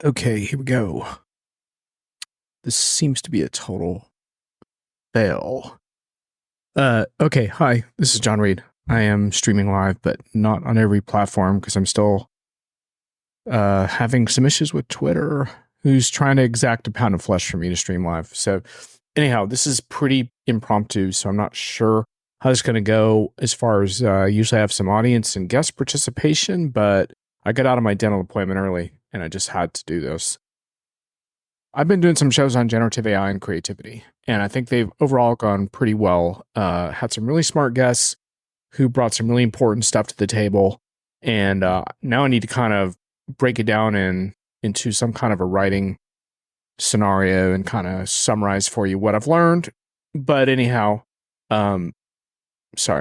Okay, here we go. This seems to be a total fail. Okay, hi, this is John Reed. I am streaming live, but not on every platform because I'm still having some issues with Twitter, who's trying to exact a pound of flesh from me to stream live. So, anyhow, this is pretty impromptu, so I'm not sure how this is going to go as far as usually I have some audience and guest participation, but I got out of my dental appointment early and I just had to do this. I've been doing some shows on generative AI and creativity, and I think they've overall gone pretty well. Had some really smart guests who brought some really important stuff to the table, and now I need to kind of break it down into some kind of a writing scenario and kind of summarize for you what I've learned. But anyhow, sorry,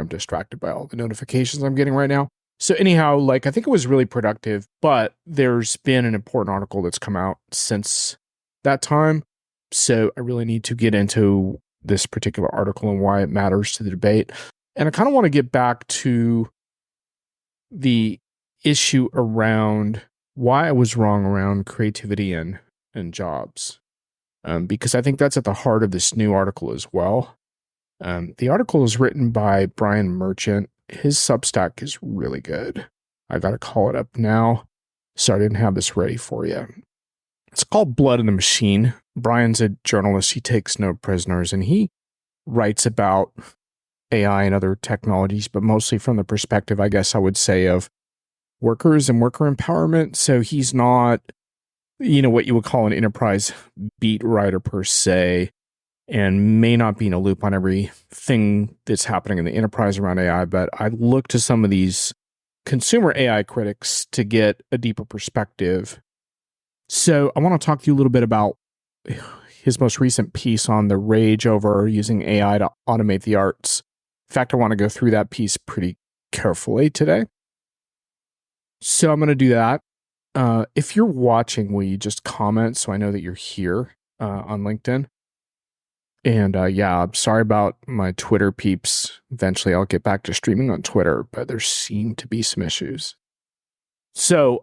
I'm distracted by all the notifications I'm getting right now. So anyhow, I think it was really productive, but there's been an important article that's come out since that time. So I really need to get into this particular article and why it matters to the debate. And I kind of want to get back to the issue around why I was wrong around creativity and jobs. Because I think that's at the heart of this new article as well. The article is written by Brian Merchant. His Substack is really good. I got to call it up now. So I didn't have this ready for you. It's called Blood in the Machine. Brian's a journalist. He takes no prisoners, and he writes about AI and other technologies, but mostly from the perspective, I guess I would say, of workers and worker empowerment. So he's not, what you would call an enterprise beat writer per se, and may not be in a loop on everything that's happening in the enterprise around AI. But I look to some of these consumer AI critics to get a deeper perspective. So I want to talk to you a little bit about his most recent piece on the rage over using AI to automate the arts. In fact, I want to go through that piece pretty carefully today. So I'm going to do that. If you're watching, will you just comment so I know that you're here on LinkedIn? And yeah, I'm sorry about my Twitter peeps. Eventually I'll get back to streaming on Twitter, but there seem to be some issues. So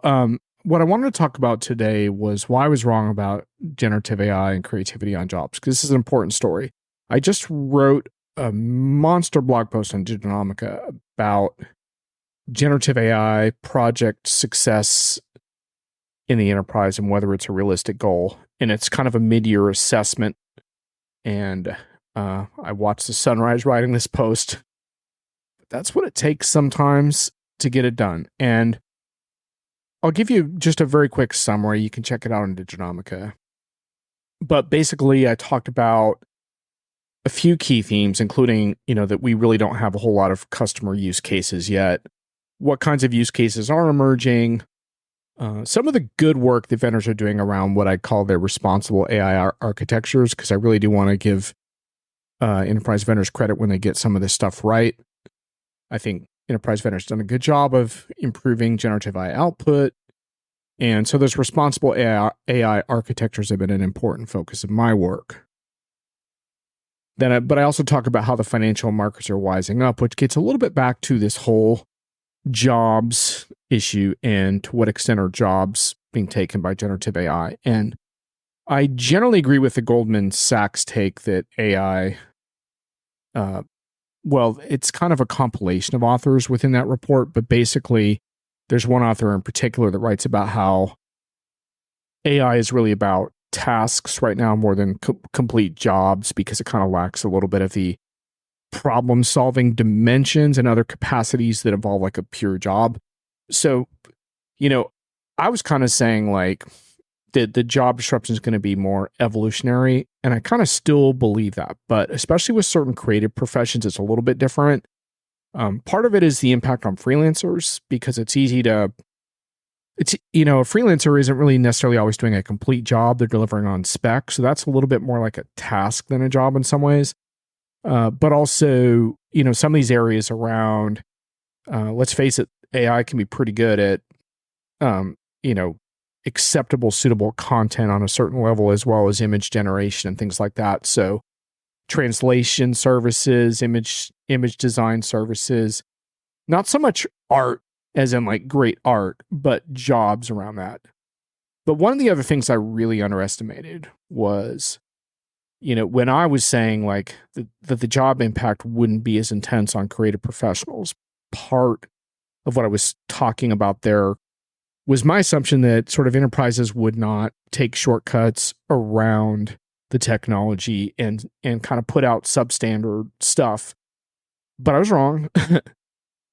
what I wanted to talk about today was why I was wrong about generative AI and creativity on jobs, because this is an important story. I just wrote a monster blog post on Diginomica about generative AI project success in the enterprise and whether it's a realistic goal. And it's kind of a mid-year assessment. And I watched the sunrise writing this post. That's what it takes sometimes to get it done. And I'll give you just a very quick summary. You can check it out on Diginomica. But basically, I talked about a few key themes, including, that we really don't have a whole lot of customer use cases yet. What kinds of use cases are emerging? Some of the good work that vendors are doing around what I call their responsible AI architectures, because I really do want to give enterprise vendors credit when they get some of this stuff right. I think enterprise vendors done a good job of improving generative AI output. And so those responsible AI architectures have been an important focus of my work. But I also talk about how the financial markets are wising up, which gets a little bit back to this whole jobs issue and to what extent are jobs being taken by generative AI. And I generally agree with the Goldman Sachs take that AI, it's kind of a compilation of authors within that report, but basically there's one author in particular that writes about how AI is really about tasks right now more than complete jobs, because it kind of lacks a little bit of the problem-solving dimensions and other capacities that involve like a pure job. So, I was kind of saying that the job disruption is going to be more evolutionary, and I kind of still believe that, but especially with certain creative professions, it's a little bit different. Part of it is the impact on freelancers, because it's easy to, a freelancer isn't really necessarily always doing a complete job. They're delivering on spec. So that's a little bit more like a task than a job in some ways. But also, some of these areas around, let's face it, AI can be pretty good at, acceptable, suitable content on a certain level, as well as image generation and things like that. So translation services, image design services, not so much art as in great art, but jobs around that. But one of the other things I really underestimated was, when I was saying like that the job impact wouldn't be as intense on creative professionals, part of what I was talking about there was my assumption that sort of enterprises would not take shortcuts around the technology and kind of put out substandard stuff. But I was wrong.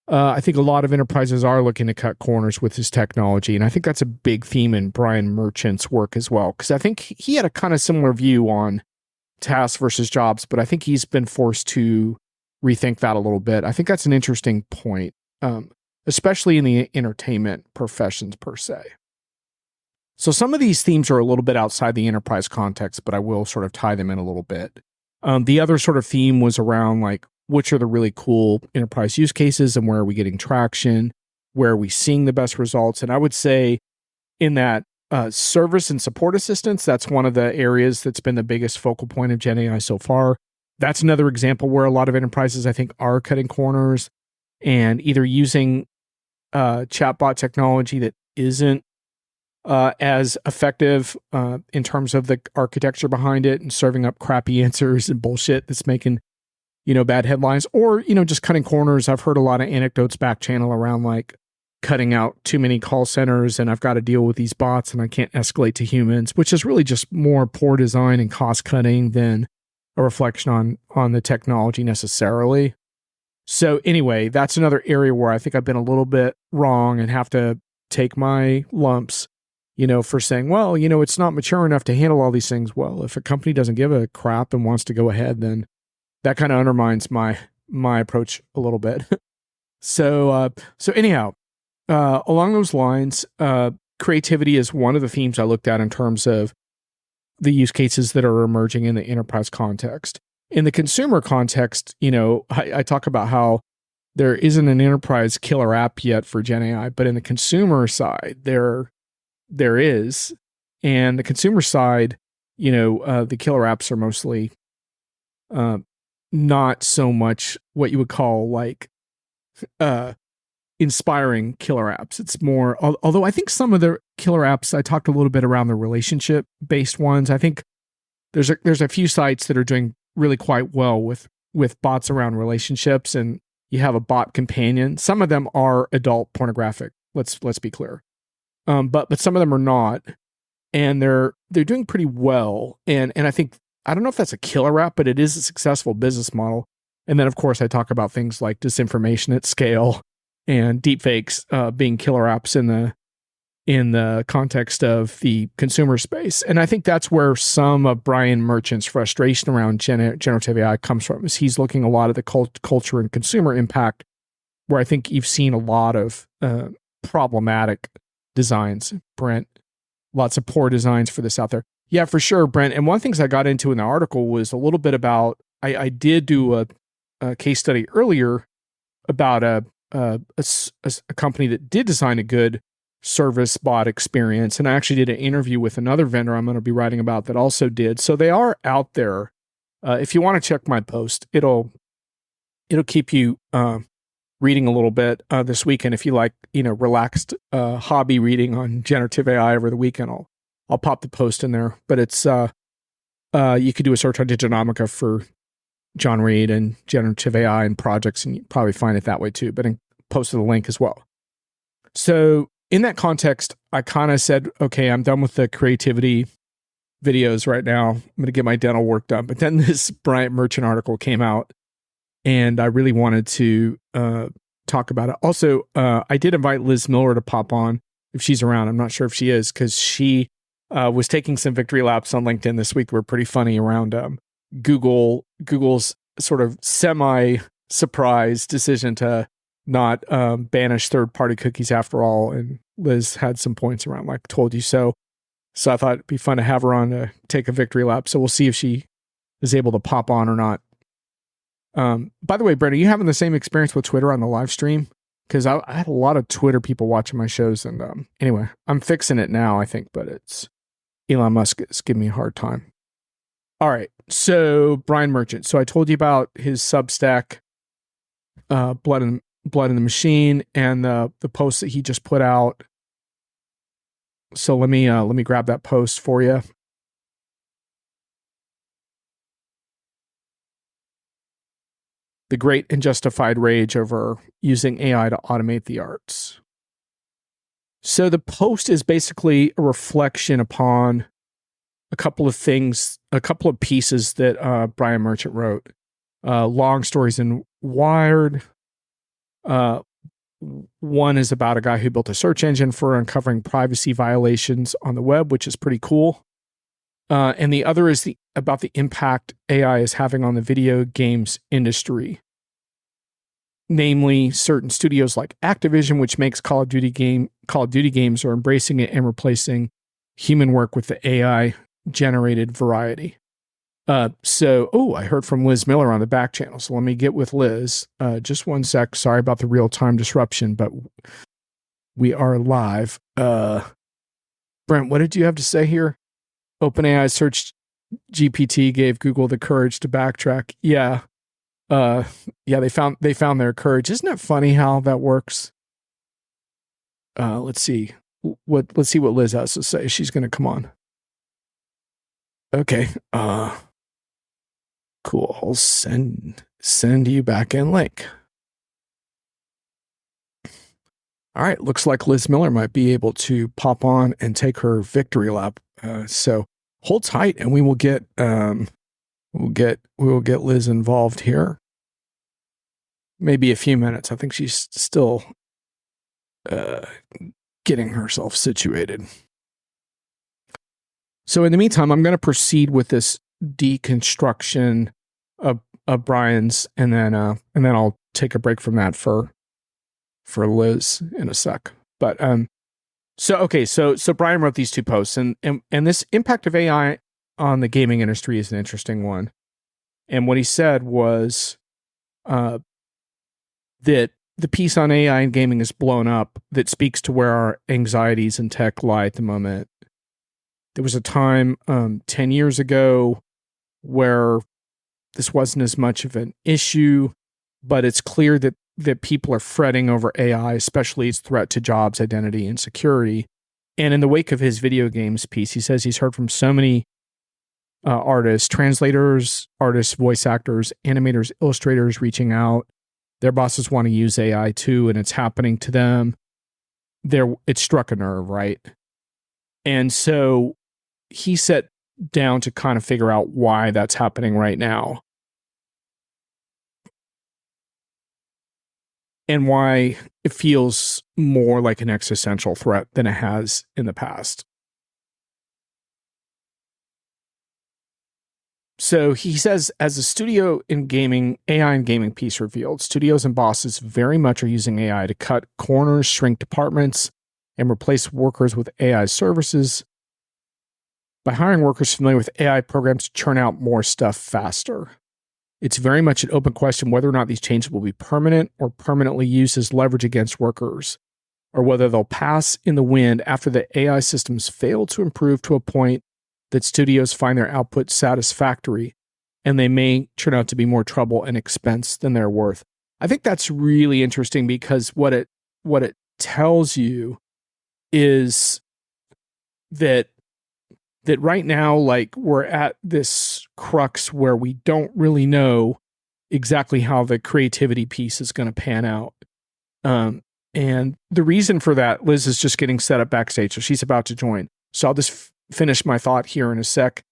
I think a lot of enterprises are looking to cut corners with this technology. And I think that's a big theme in Brian Merchant's work as well. Because I think he had a kind of similar view on tasks versus jobs, but I think he's been forced to rethink that a little bit. I think that's an interesting point, especially in the entertainment professions per se. So some of these themes are a little bit outside the enterprise context, but I will sort of tie them in a little bit. The other sort of theme was around like, which are the really cool enterprise use cases and where are we getting traction? Where are we seeing the best results? And I would say in that service and support assistance, that's one of the areas that's been the biggest focal point of Gen AI so far. That's another example where a lot of enterprises, I think, are cutting corners and either using chatbot technology that isn't as effective in terms of the architecture behind it and serving up crappy answers and bullshit that's making bad headlines, or, just cutting corners. I've heard a lot of anecdotes back channel around like cutting out too many call centers and I've got to deal with these bots and I can't escalate to humans, which is really just more poor design and cost cutting than a reflection on the technology necessarily. So anyway, that's another area where I think I've been a little bit wrong and have to take my lumps, for saying, well, it's not mature enough to handle all these things. Well, if a company doesn't give a crap and wants to go ahead, then that kind of undermines my approach a little bit. So anyhow, along those lines, creativity is one of the themes I looked at in terms of the use cases that are emerging in the enterprise context. In the consumer context, I talk about how there isn't an enterprise killer app yet for Gen AI, but in the consumer side, there is. And the consumer side, the killer apps are mostly not so much what you would call like inspiring killer apps. It's more, although I think some of the killer apps, I talked a little bit around the relationship based ones. I think there's a few sites that are doing really quite well with bots around relationships, and you have a bot companion. Some of them are adult pornographic. Let's be clear. But some of them are not, and they're doing pretty well. And I think, I don't know if that's a killer app, but it is a successful business model. And then, of course, I talk about things like disinformation at scale and deepfakes being killer apps in the context of the consumer space. And I think that's where some of Brian Merchant's frustration around generative AI comes from, is he's looking a lot at the culture and consumer impact, where I think you've seen a lot of problematic designs, Brent. Lots of poor designs for this out there. Yeah, for sure, Brent. And one of the things I got into in the article was a little bit about, I did do a case study earlier about a company that did design a good service bot experience. And I actually did an interview with another vendor I'm going to be writing about that also did. So they are out there. If you want to check my post, it'll keep you reading a little bit this weekend. If you like, relaxed hobby reading on generative AI over the weekend, I'll pop the post in there. But it's you could do a search on Diginomica for John Reed and generative AI and projects, and you probably find it that way too. But I posted the link as well. So in that context, I kind of said, okay, I'm done with the creativity videos right now. I'm going to get my dental work done. But then this Brian Merchant article came out, and I really wanted to talk about it. Also, I did invite Liz Miller to pop on if she's around. I'm not sure if she is, because she was taking some victory laps on LinkedIn this week. Were pretty funny around Google's sort of semi-surprise decision to not banish third-party cookies after all. And Liz had some points around like, told you so. So I thought it'd be fun to have her on to take a victory lap. So we'll see if she is able to pop on or not. By the way, Brent, are you having the same experience with Twitter on the live stream? Because I had a lot of Twitter people watching my shows. And anyway, I'm fixing it now, I think, but it's Elon Musk is giving me a hard time. All right. So Brian Merchant. So I told you about his Substack, Blood in the Machine, and the post that he just put out So let me grab that post for you. The great and justified rage over using AI to automate the arts. So the post is basically a reflection upon a couple of things, a couple of pieces that Brian Merchant wrote. Long stories in Wired. One is about a guy who built a search engine for uncovering privacy violations on the web, which is pretty cool. And the other is about the impact AI is having on the video games industry. Namely, certain studios like Activision, which makes Call of Duty games, are embracing it and replacing human work with the AI generated variety. I heard from Liz Miller on the back channel. So let me get with Liz. Just one sec. Sorry about the real-time disruption, but we are live. Brent, what did you have to say here? OpenAI search GPT gave Google the courage to backtrack. Yeah. They found their courage. Isn't it funny how that works? Let's see what Liz has to say. She's going to come on. Okay. Cool. I'll send you back in link. All right. Looks like Liz Miller might be able to pop on and take her victory lap. So hold tight, and we will get Liz involved here. Maybe a few minutes. I think she's still getting herself situated. So in the meantime, I'm going to proceed with this deconstruction of Brian's, and then I'll take a break from that for Liz in a sec. But so Brian wrote these two posts, and this impact of AI on the gaming industry is an interesting one. And what he said was that the piece on AI and gaming is blown up that speaks to where our anxieties in tech lie at the moment. There was a time 10 years ago where this wasn't as much of an issue, but it's clear that people are fretting over AI, especially its threat to jobs, identity, and security. And in the wake of his video games piece, he says he's heard from so many artists, translators, artists, voice actors, animators, illustrators reaching out. Their bosses want to use AI too, and it's happening to them. It struck a nerve, right? And so he sat down to kind of figure out why that's happening right now. And why it feels more like an existential threat than it has in the past. So he says, as a studio in gaming, AI and gaming piece revealed, studios and bosses very much are using AI to cut corners, shrink departments, and replace workers with AI services by hiring workers familiar with AI programs to churn out more stuff faster. It's very much an open question whether or not these changes will be permanent or permanently used as leverage against workers, or whether they'll pass in the wind after the AI systems fail to improve to a point that studios find their output satisfactory, and they may turn out to be more trouble and expense than they're worth. I think that's really interesting because what it tells you is that right now, like, we're at this crux where we don't really know exactly how the creativity piece is going to pan out. And the reason for that, Liz is just getting set up backstage, so she's about to join. So I'll just finish my thought here in a sec.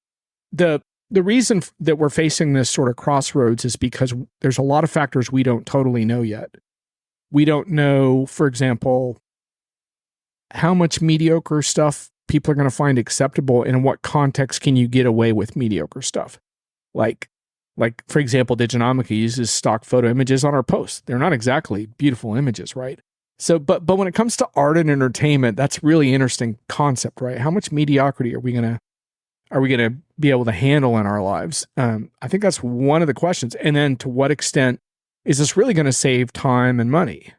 The reason that we're facing this sort of crossroads is because there's a lot of factors we don't totally know yet. We don't know, for example, how much mediocre stuff people are going to find acceptable, and in what context can you get away with mediocre stuff? Like for example, Diginomica uses stock photo images on our posts. They're not exactly beautiful images, right? So, but when it comes to art and entertainment, that's really interesting concept, right? How much mediocrity are we gonna be able to handle in our lives? I think that's one of the questions. And then, to what extent is this really going to save time and money?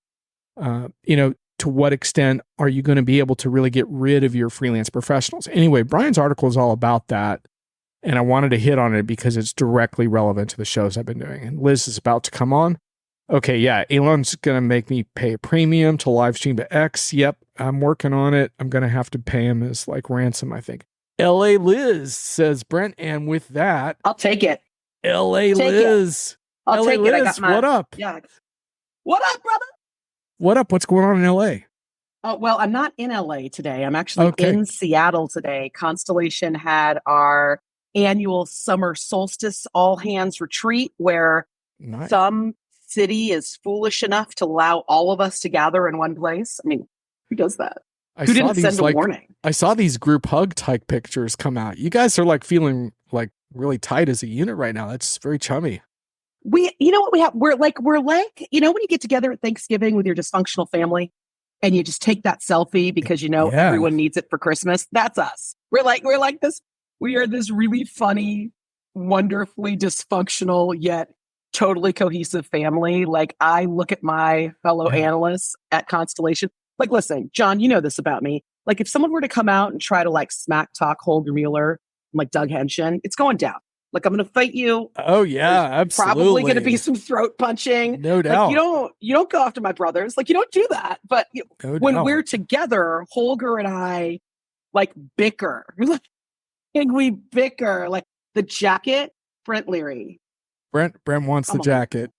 To what extent are you going to be able to really get rid of your freelance professionals? Anyway, Brian's article is all about that, and I wanted to hit on it because it's directly relevant to the shows I've been doing. And Liz is about to come on. Okay, yeah, Elon's gonna make me pay a premium to live stream to X. Yep, I'm working on it. I'm gonna have to pay him as like ransom, I think. L.A. Liz says Brent, and with that, I'll take it. L.A. Liz. I'll LA take Liz, it. I got my, what up? Yeah. What up, brother? What up? What's going on in L.A.? Oh, well, I'm not in LA today. I'm actually in Seattle today. Constellation had our annual summer solstice all hands retreat where some city is foolish enough to allow all of us to gather in one place. I mean, who does that? Who didn't send a warning? I saw these group hug type pictures come out. You guys are like feeling like really tight as a unit right now. That's very chummy. You know what we have? We're like, you know, when you get together at Thanksgiving with your dysfunctional family and you just take that selfie because, you know, everyone needs it for Christmas. That's us. We're like this. We are this really funny, wonderfully dysfunctional, yet totally cohesive family. Like, I look at my fellow analysts at Constellation. Like, listen, John, you know this about me. Like, if someone were to come out and try to like smack talk Holger Mueller, like Doug Henshin, it's going down. Like, I'm going to fight you. Oh yeah, There's absolutely. Probably going to be some throat punching. No doubt. Like, you don't go after my brothers. Like, you don't do that. But when we're together, Holger and I like bicker. And we bicker. Like, the jacket, Brent Leary. Brent wants the jacket.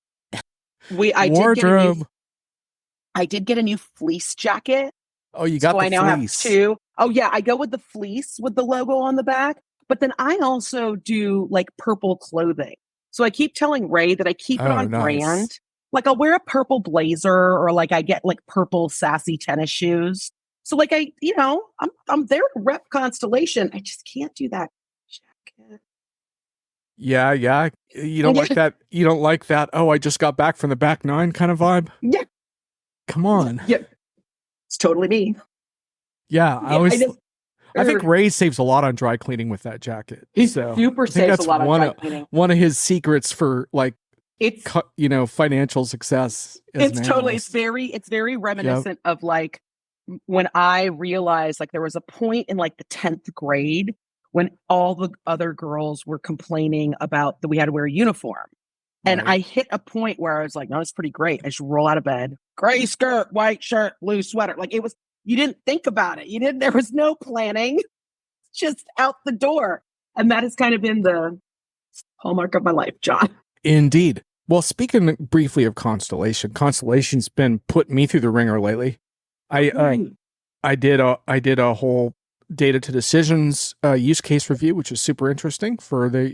I did get a new fleece jacket. Oh, you got the fleece. I now have two. Oh yeah, I go with the fleece with the logo on the back. But then I also do like purple clothing. So I keep telling Ray that I keep it on brand. Like, I'll wear a purple blazer or like I get like purple sassy tennis shoes. So like I'm there to rep Constellation. I just can't do that jacket. Yeah. You don't like that. You don't like that. Oh, I just got back from the back nine kind of vibe. Yeah. Come on. Yeah. It's totally me. Yeah. I think Ray saves a lot on dry cleaning with that jacket. He super saves a lot on dry cleaning. One of his secrets for like, financial success. It's very reminiscent of like when I realized like there was a point in like the 10th grade when all the other girls were complaining about that we had to wear a uniform. And I hit a point where I was like, no, it's pretty great. I just roll out of bed, gray skirt, white shirt, blue sweater. Like, it was, you didn't think about it. There was no planning, just out the door. And that has kind of been the hallmark of my life, John. Indeed. Well, speaking briefly of Constellation's been putting me through the ringer lately. I did a whole data to decisions use case review, which is super interesting for the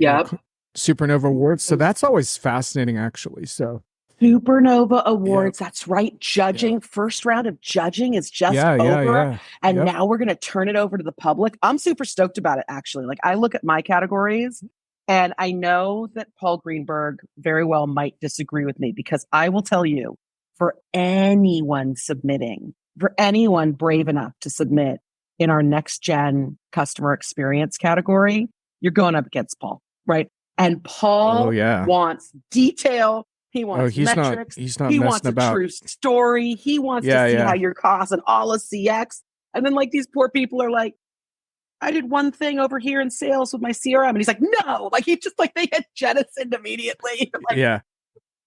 Supernova Awards. So that's always fascinating, actually. So Supernova Awards, that's right. Judging, first round of judging is just over. And now we're going to turn it over to the public. I'm super stoked about it, actually. Like, I look at my categories and I know that Paul Greenberg very well might disagree with me, because I will tell you, for anyone brave enough to submit in our next gen customer experience category, you're going up against Paul, right? And Paul wants detail. He wants metrics. He wants a true story. He wants to see how you're causing all of CX. And then like these poor people are like, I did one thing over here in sales with my CRM. And he's like, no, like he just like they get jettisoned immediately. Like,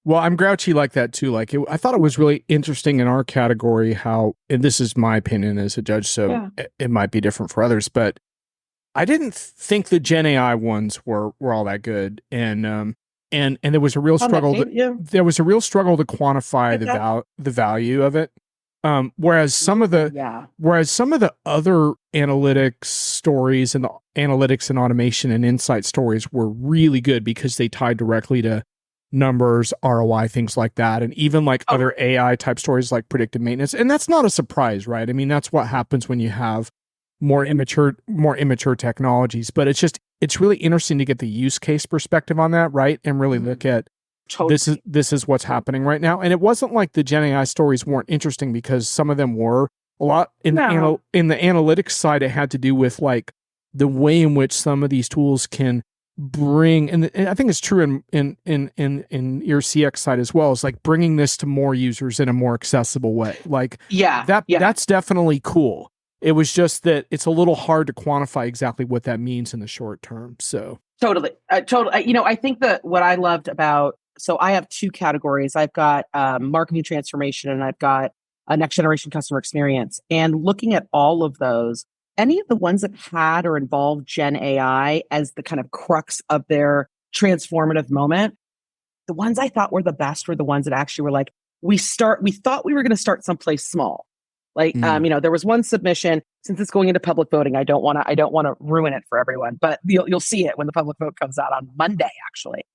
well, I'm grouchy like that too. Like I thought it was really interesting in our category how, and this is my opinion as a judge, so it might be different for others, but I didn't think the Gen AI ones were all that good. And there was a real struggle. There was a real struggle to quantify the value of it. Whereas some of the other analytics stories and the analytics and automation and insight stories were really good because they tied directly to numbers, ROI, things like that. And even like other AI type stories like predictive maintenance. And that's not a surprise, right? I mean, that's what happens when you have more immature technologies, but it's really interesting to get the use case perspective on that, right? And really look at this is what's happening right now. And it wasn't like the Gen AI stories weren't interesting, because some of them were. A lot in the analytics side, it had to do with like the way in which some of these tools can bring, and I think it's true in your CX side as well, is like bringing this to more users in a more accessible way. Like that's definitely cool. It was just that it's a little hard to quantify exactly what that means in the short term. So totally. I think that what I loved about So I have two categories. I've got marketing transformation and I've got a next generation customer experience. And looking at all of those, any of the ones that had or involved Gen AI as the kind of crux of their transformative moment, the ones I thought were the best were the ones that actually were like, we thought we were going to start someplace small. Like, there was one submission, since it's going into public voting, I don't want to ruin it for everyone, but you'll see it when the public vote comes out on Monday, actually.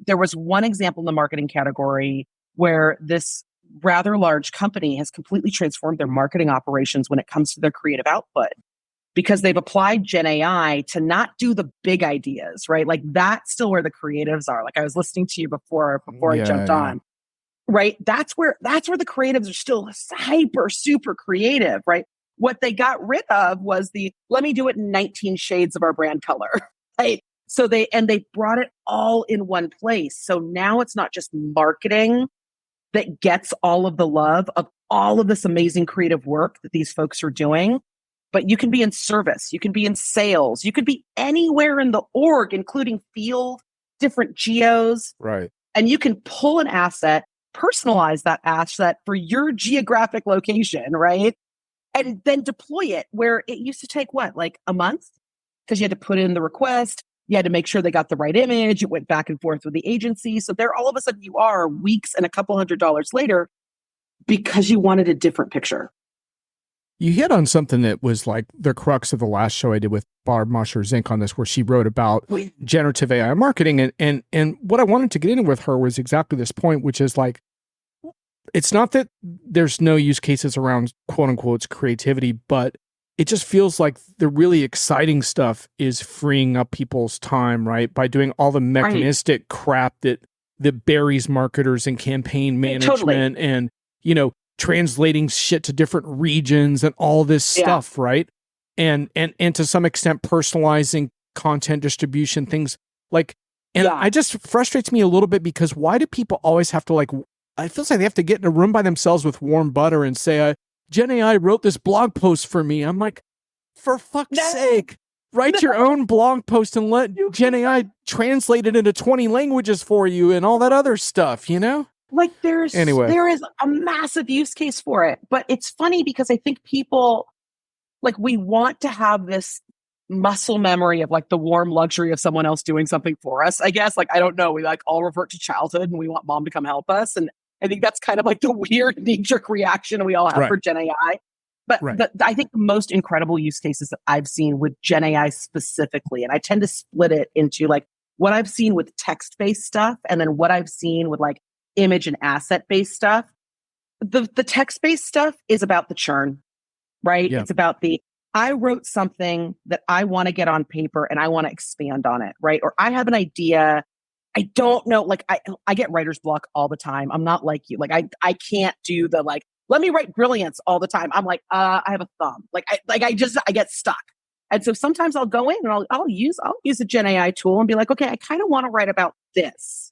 There was one example in the marketing category where this rather large company has completely transformed their marketing operations when it comes to their creative output, because they've applied Gen AI to not do the big ideas, right? Like that's still where the creatives are. Like I was listening to you before I jumped on, right? That's where the creatives are still hyper, super creative, right? What they got rid of was let me do it in 19 shades of our brand color, right? So they brought it all in one place. So now it's not just marketing that gets all of the love of all of this amazing creative work that these folks are doing, but you can be in service, you can be in sales, you could be anywhere in the org, including field, different geos. Right. And you can pull an asset, personalize that asset for your geographic location, right? And then deploy it where it used to take like a month, because you had to put in the request. You had to make sure they got the right image. It went back and forth with the agency. So there, all of a sudden you are weeks and a couple $100s later because you wanted a different picture. You hit on something that was like the crux of the last show I did with Barb Mosher Zink on this, where she wrote about generative AI marketing. And what I wanted to get in with her was exactly this point, which is like, it's not that there's no use cases around quote unquote creativity, but it just feels like the really exciting stuff is freeing up people's time, right? By doing all the mechanistic crap that buries marketers and campaign management and, translating shit to different regions and all this stuff, right? And to some extent personalizing content distribution, things like, it just frustrates me a little bit, because why do people always have to it feels like they have to get in a room by themselves with warm butter and say, Gen AI wrote this blog post for me. I'm like, for fuck's sake, write your own blog post and let Gen AI translate it into 20 languages for you and all that other stuff, Like there is a massive use case for it. But it's funny because I think people, we want to have this muscle memory of the warm luxury of someone else doing something for us, I guess. I don't know. We all revert to childhood and we want mom to come help us. And I think that's kind of the weird knee-jerk reaction we all have for Gen AI. But I think the most incredible use cases that I've seen with Gen AI specifically, and I tend to split it into what I've seen with text-based stuff and then what I've seen with image and asset-based stuff. The text-based stuff is about the churn, right? Yeah. It's about I wrote something that I want to get on paper and I want to expand on it, right? Or I have an idea. I don't know, I get writer's block all the time. I'm not like you. I can't do the let me write brilliance all the time. I'm I have a thumb. I get stuck. And so sometimes I'll go in and I'll use a Gen AI tool and be like, okay, I kind of want to write about this.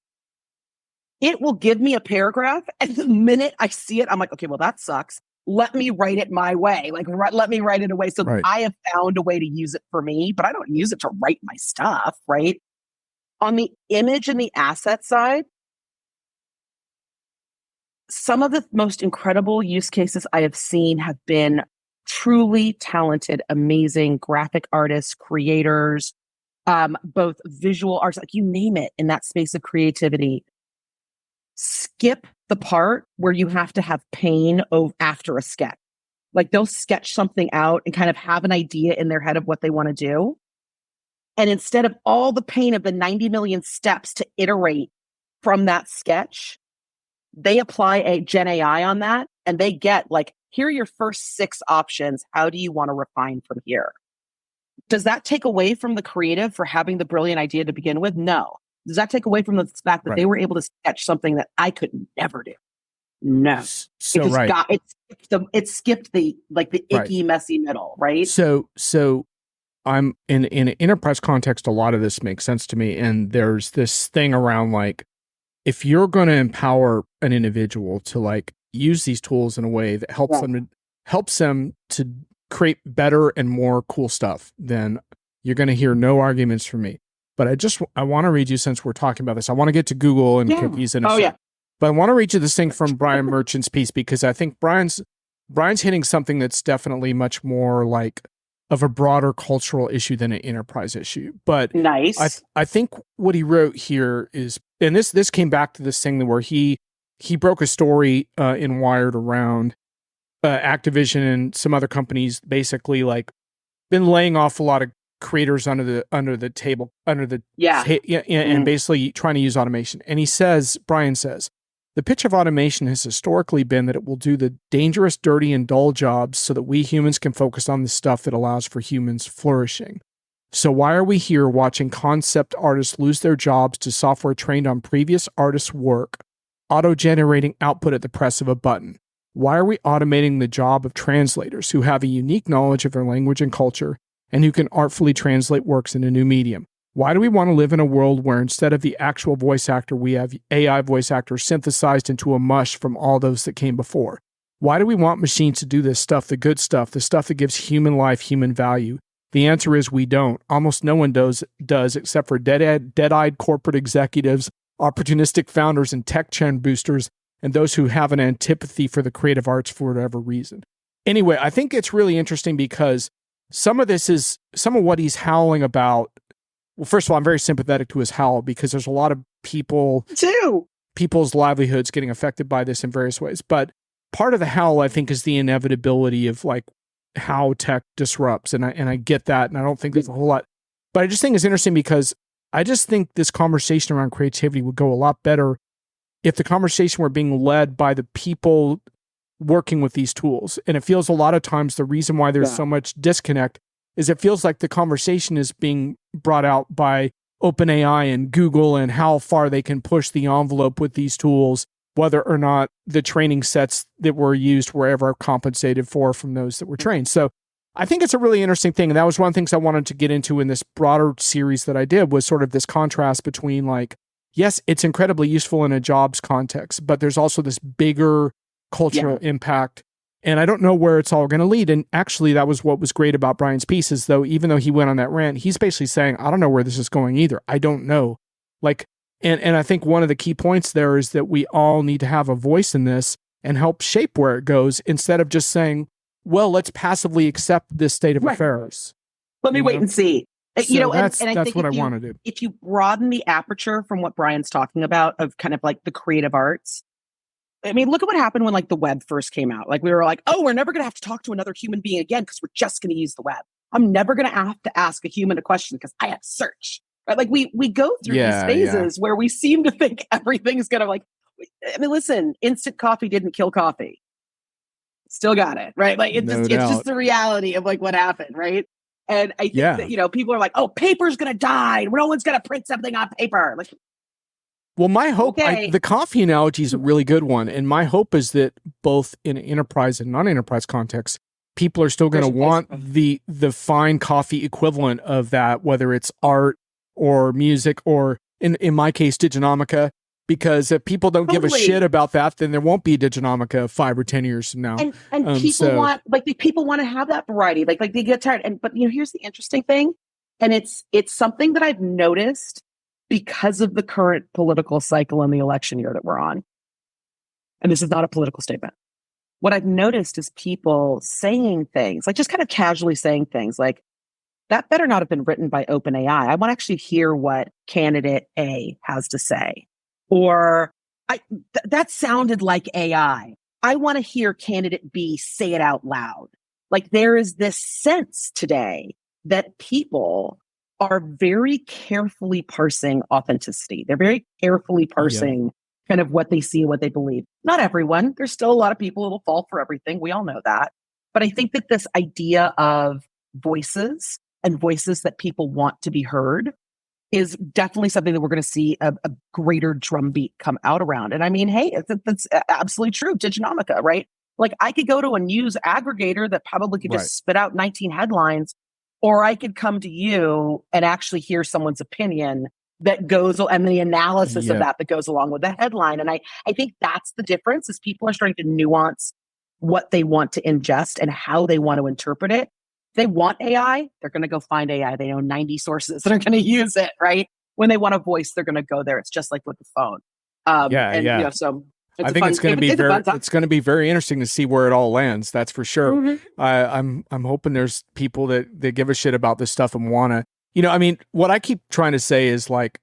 It will give me a paragraph. And the minute I see it, I'm like, okay, well, that sucks. Let me write it my way. Let me write it away. So I have found a way to use it for me, but I don't use it to write my stuff, right? On the image and the asset side, some of the most incredible use cases I have seen have been truly talented, amazing graphic artists, creators, both visual arts, you name it, in that space of creativity. Skip the part where you have to have pain after a sketch. They'll sketch something out and kind of have an idea in their head of what they want to do. And instead of all the pain of the 90 million steps to iterate from that sketch, they apply a Gen AI on that and they get here are your first 6 options. How do you want to refine from here? Does that take away from the creative for having the brilliant idea to begin with? No. Does that take away from the fact that they were able to sketch something that I could never do? No. So it skipped the icky, messy middle, right? So I'm in an enterprise context, a lot of this makes sense to me. And there's this thing around if you're going to empower an individual to use these tools in a way that helps them to create better and more cool stuff, then you're going to hear no arguments from me. But I want to read you, since we're talking about this, I want to get to Google and cookies in a second. But I want to read you this thing from Brian Merchant's piece, because I think Brian's hitting something that's definitely much more like of a broader cultural issue than an enterprise issue. But nice. I think what he wrote here is, and this came back to this thing where he broke a story in Wired around Activision and some other companies basically like been laying off a lot of creators under the table, and basically trying to use automation. And Brian says, the pitch of automation has historically been that it will do the dangerous, dirty, and dull jobs so that we humans can focus on the stuff that allows for humans flourishing. So why are we here watching concept artists lose their jobs to software trained on previous artists' work, auto-generating output at the press of a button? Why are we automating the job of translators who have a unique knowledge of their language and culture and who can artfully translate works in a new medium? Why do we want to live in a world where instead of the actual voice actor, we have AI voice actors synthesized into a mush from all those that came before? Why do we want machines to do this stuff, the good stuff, the stuff that gives human life, human value? The answer is we don't. Almost no one does except for dead-eyed corporate executives, opportunistic founders, and tech trend boosters, and those who have an antipathy for the creative arts for whatever reason. Anyway, I think it's really interesting because some of what he's howling about. Well, first of all, I'm very sympathetic to his howl because there's a lot of people's livelihoods getting affected by this in various ways. But part of the howl, I think, is the inevitability of like how tech disrupts. And I get that. And I don't think there's a whole lot, but I just think it's interesting because I just think this conversation around creativity would go a lot better if the conversation were being led by the people working with these tools. And it feels a lot of times the reason why there's so much disconnect is it feels like the conversation is being brought out by OpenAI and Google and how far they can push the envelope with these tools, whether or not the training sets that were used were ever compensated for from those that were trained. So I think it's a really interesting thing. And that was one of the things I wanted to get into in this broader series that I did, was sort of this contrast between like, yes, it's incredibly useful in a jobs context, but there's also this bigger cultural impact. And I don't know where it's all going to lead. And actually, that was what was great about Brian's piece, is though, even though he went on that rant, he's basically saying, I don't know where this is going either. I don't know. Like, and I think one of the key points there is that we all need to have a voice in this and help shape where it goes, instead of just saying, well, let's passively accept this state of affairs. Let me wait and see. So that's what I want to do. If you broaden the aperture from what Brian's talking about of kind of like the creative arts, I mean, look at what happened when like the web first came out. Like we were like, oh, we're never going to have to talk to another human being again because we're just going to use the web. I'm never going to have to ask a human a question because I have search. Right? Like we go through these phases where we seem to think everything's going to like, I mean, listen, instant coffee didn't kill coffee. Still got it, right? Like it's just the reality of like what happened, right? And I think that, people are like, oh, paper's going to die. No one's going to print something on paper. Like, well, my hope, the coffee analogy is a really good one. And my hope is that both in enterprise and non-enterprise context, people are still going to want the fine coffee equivalent of that, whether it's art or music or, in my case, Diginomica. Because if people don't give a shit about that, then there won't be Diginomica 5 or 10 years from now. And people want to have that variety. Like they get tired. But here's the interesting thing. And it's something that I've noticed because of the current political cycle and the election year that we're on. And this is not a political statement. What I've noticed is people saying things, like just kind of casually saying things like, that better not have been written by OpenAI. I want to actually hear what candidate A has to say. Or that sounded like AI. I want to hear candidate B say it out loud. Like there is this sense today that people are very carefully parsing authenticity. They're very carefully parsing kind of what they see and what they believe. Not everyone. There's still a lot of people that'll fall for everything. We all know that. But I think that this idea of voices and voices that people want to be heard is definitely something that we're going to see a greater drumbeat come out around. And I mean, hey, that's absolutely true. Diginomica, right? Like I could go to a news aggregator that probably could just spit out 19 headlines, or I could come to you and actually hear someone's opinion that goes, and the analysis of that goes along with the headline. And I think that's the difference, is people are starting to nuance what they want to ingest and how they want to interpret it they want AI, they're going to go find AI. They know 90 sources that are going to use it, right? When they want a voice, they're going to go there. It's just like with the phone. So I think it's going to be very interesting to see where it all lands. That's for sure. Mm-hmm. I'm hoping there's people that give a shit about this stuff and want to, I mean, what I keep trying to say is like,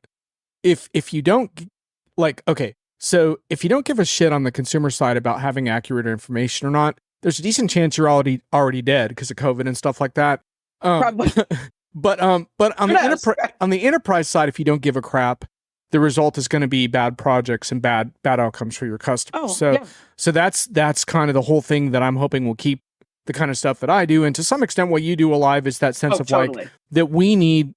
if you don't like, okay, so if you don't give a shit on the consumer side about having accurate information or not, there's a decent chance you're already dead because of COVID and stuff like that. Probably. But on the enterprise side, if you don't give a crap, the result is going to be bad projects and bad outcomes for your customers. So that's kind of the whole thing that I'm hoping will keep the kind of stuff that I do, and to some extent what you do alive, is that sense of totally. Like that we need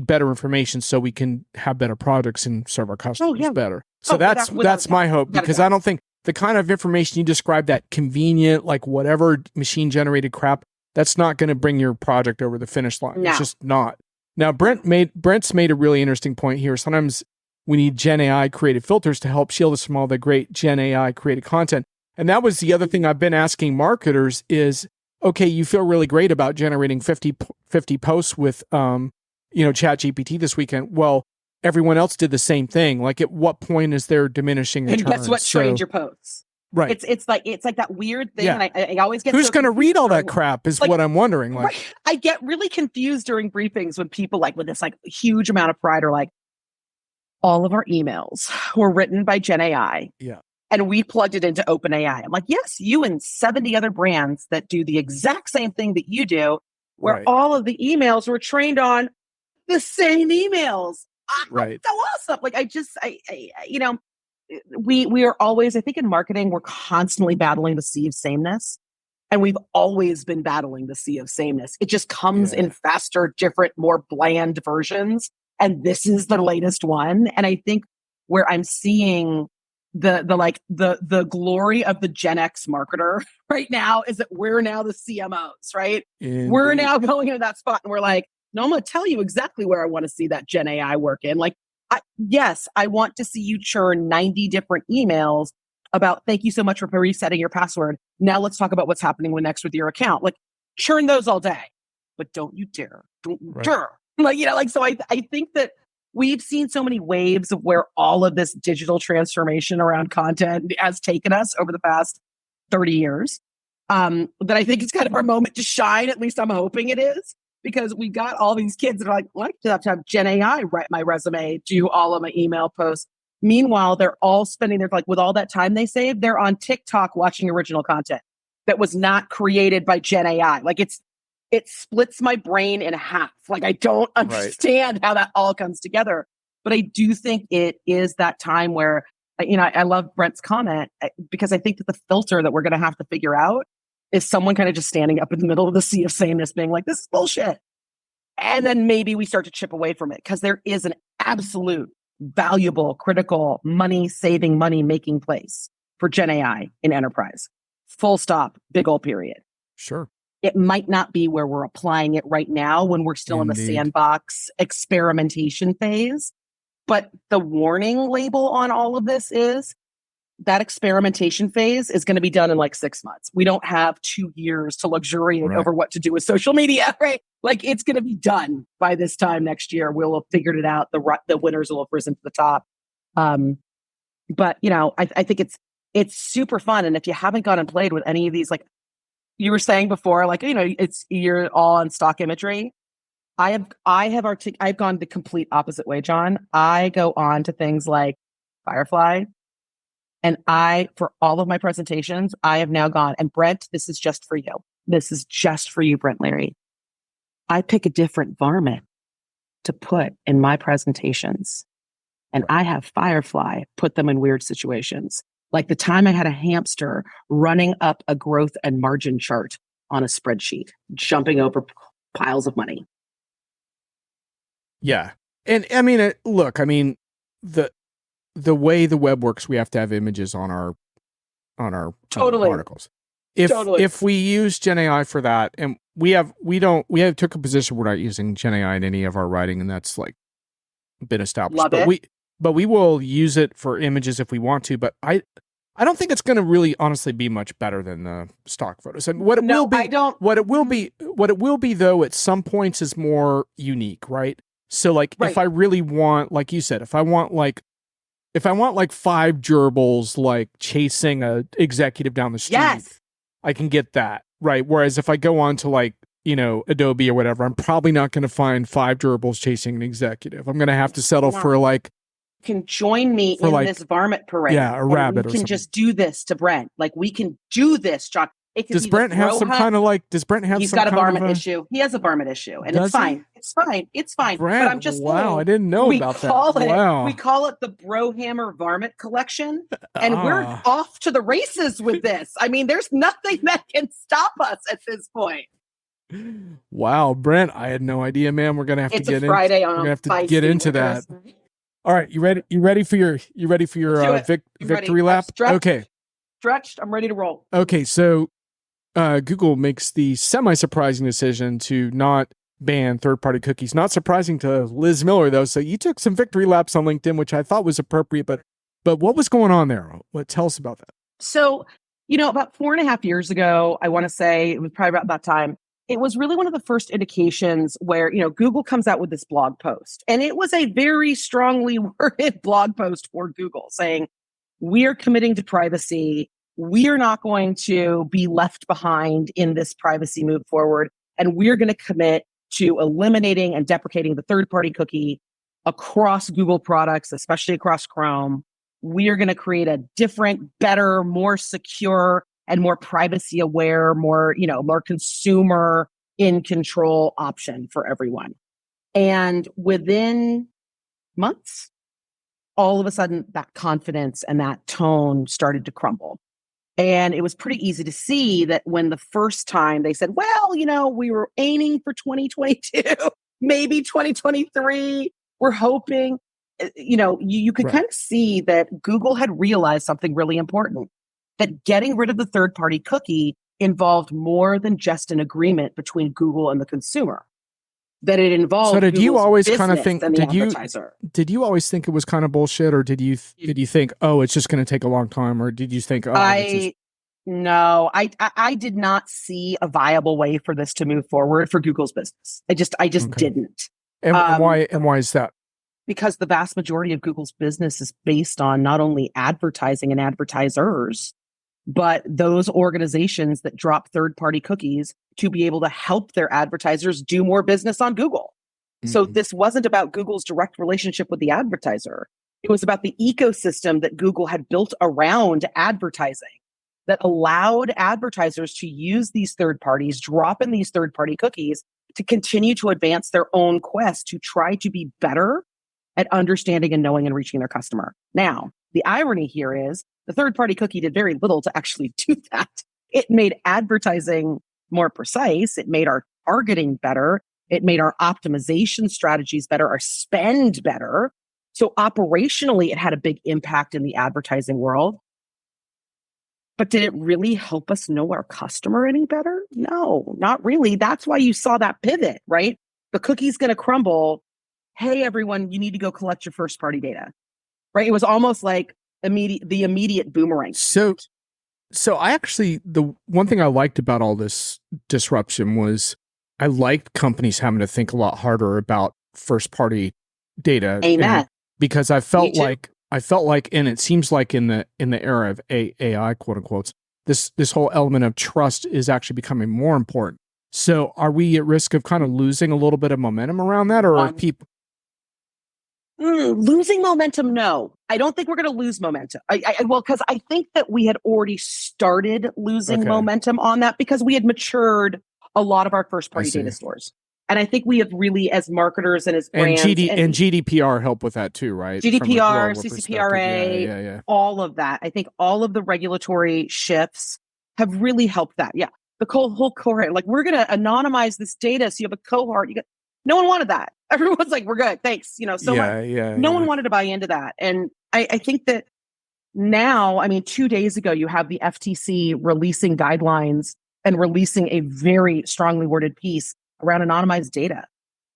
better information so we can have better projects and serve our customers better. So that's my hope, because I don't think the kind of information you describe, that convenient, like whatever machine generated crap, that's not going to bring your project over the finish line. No. It's just not. Now, Brent's made a really interesting point here. Sometimes we need Gen AI created filters to help shield us from all the great Gen AI created content. And that was the other thing I've been asking marketers is, okay, you feel really great about generating 50 posts with, ChatGPT this weekend. Well, everyone else did the same thing. Like, at what point is there diminishing returns? And guess what trained your posts? Right. It's like that weird thing. Yeah. And I always get who's going to read all that crap is like, what I'm wondering. Like, right. I get really confused during briefings when people like with this like huge amount of pride are like, all of our emails were written by Gen AI. Yeah. And we plugged it into OpenAI. I'm like, yes, you and 70 other brands that do the exact same thing that you do, where all of the emails were trained on the same emails. Right. So awesome. Like we are always, I think in marketing, we're constantly battling the sea of sameness. And we've always been battling the sea of sameness. It just comes in faster, different, more bland versions. And this is the latest one. And I think where I'm seeing the glory of the Gen X marketer right now is that we're now the CMOs, right? Indeed. We're now going into that spot and we're like, no, I'm going to tell you exactly where I want to see that Gen AI work in. Like, I want to see you churn 90 different emails about thank you so much for resetting your password. Now let's talk about what's happening next with your account. Like, churn those all day, but don't you dare. Don't you dare. So I think that we've seen so many waves of where all of this digital transformation around content has taken us over the past 30 years. That I think it's kind of our moment to shine. At least I'm hoping it is. Because we got all these kids that are like, well, I have to have Gen AI write my resume, do all of my email posts. Meanwhile, they're all spending their, like, with all that time they saved, they're on TikTok watching original content that was not created by Gen AI. Like, it splits my brain in half. Like, I don't understand how that all comes together. But I do think it is that time where, I love Brent's comment, because I think that the filter that we're going to have to figure out is someone kind of just standing up in the middle of the sea of sameness being like, this is bullshit. And then maybe we start to chip away from it, because there is an absolute valuable, critical, money-saving, money-making place for Gen AI in enterprise. Full stop, big old period. Sure. It might not be where we're applying it right now when we're still in the sandbox experimentation phase. But the warning label on all of this is that experimentation phase is going to be done in like 6 months. We don't have 2 years to luxuriate over what to do with social media, right? Like, it's going to be done by this time next year. We'll have figured it out. The winners will have risen to the top. But I think it's super fun. And if you haven't gone and played with any of these, like you were saying before, like, you're all on stock imagery. I've gone the complete opposite way, John. I go on to things like Firefly. And for all of my presentations, I have now gone, and Brent, this is just for you. This is just for you, Brent Leary. I pick a different varmint to put in my presentations. And I have Firefly put them in weird situations. Like the time I had a hamster running up a growth and margin chart on a spreadsheet, jumping over piles of money. Yeah. And I mean, the way the web works, we have to have images on our articles. If we use Gen AI for that, and we took a position we're not using Gen AI in any of our writing, and that's like been established. But we will use it for images if we want to. But I don't think it's going to really honestly be much better than the stock photos. And what it will be, what it will be though, at some points is more unique, right? So like, if I really want, like you said, if I want like 5 gerbils, like chasing a executive down the street, I can get that, right? Whereas if I go on to like, Adobe or whatever, I'm probably not going to find 5 gerbils chasing an executive. I'm going to have to settle for like, can join me in this varmint parade. Yeah, a rabbit or something. We can just do this to Brent. Like, we can do this, John. Does Brent have some kind of like, he's got a varmint issue. He has a varmint issue, and it's fine. It's fine. It's fine. Brent, but I'm just saying, I didn't know about that. Wow. We call it the Brohammer Varmint Collection, and we're off to the races with this. I mean, there's nothing that can stop us at this point. Wow, Brent, I had no idea, man. We're gonna have to get get into that. All right, you ready for your victory lap? Okay. Stretched. I'm ready to roll. Okay, so Google makes the semi-surprising decision to not ban third-party cookies. Not surprising to Liz Miller, though. So you took some victory laps on LinkedIn, which I thought was appropriate. But what was going on there? Tell us about that. So, about 4.5 years ago, I want to say it was probably about that time. It was really one of the first indications where, Google comes out with this blog post. And it was a very strongly worded blog post for Google saying, we are committing to privacy. We are not going to be left behind in this privacy move forward. And we're going to commit to eliminating and deprecating the third-party cookie across Google products, especially across Chrome. We are going to create a different, better, more secure, and more privacy aware, more consumer in control option for everyone. And within months, all of a sudden that confidence and that tone started to crumble. And it was pretty easy to see that when the first time they said, well, we were aiming for 2022, maybe 2023, we're hoping, you could kind of see that Google had realized something really important, that getting rid of the third-party cookie involved more than just an agreement between Google and the consumer. That it involved. So did you always kind of think? Did you always think it was kind of bullshit, or did you think, oh, it's just going to take a long time, or did you think, oh, No, I did not see a viable way for this to move forward for Google's business. I just didn't. And why is that? Because the vast majority of Google's business is based on not only advertising and advertisers, but those organizations that drop third-party cookies to be able to help their advertisers do more business on Google. Mm-hmm. So this wasn't about Google's direct relationship with the advertiser. It was about the ecosystem that Google had built around advertising that allowed advertisers to use these third parties, drop in these third-party cookies to continue to advance their own quest to try to be better at understanding and knowing and reaching their customer. Now, the irony here is the third-party cookie did very little to actually do that. It made advertising more precise. It made our targeting better. It made our optimization strategies better, our spend better. So operationally, it had a big impact in the advertising world. But did it really help us know our customer any better? No, not really. That's why you saw that pivot, right? The cookie's going to crumble. Hey, everyone, you need to go collect your first-party data, right? It was almost like the immediate boomerang. So I actually, the one thing I liked about all this disruption was I liked companies having to think a lot harder about first-party data. Amen. Because I felt like, and it seems like in the era of AI, quote unquote, this whole element of trust is actually becoming more important. So are we at risk of kind of losing a little bit of momentum around that, or are people losing momentum? No, I don't think we're going to lose momentum. Because I think that we had already started losing momentum on that because we had matured a lot of our first party data stores. And I think we have really, as marketers and as brands... And GDPR help with that too, right? GDPR, CCPRA, all of that. I think all of the regulatory shifts have really helped that. Yeah. The whole cohort, like, we're going to anonymize this data so you have a cohort. No one wanted that. Everyone's like, we're good. Thanks. No one wanted to buy into that. And I think that now, 2 days ago, you have the FTC releasing guidelines and releasing a very strongly worded piece around anonymized data,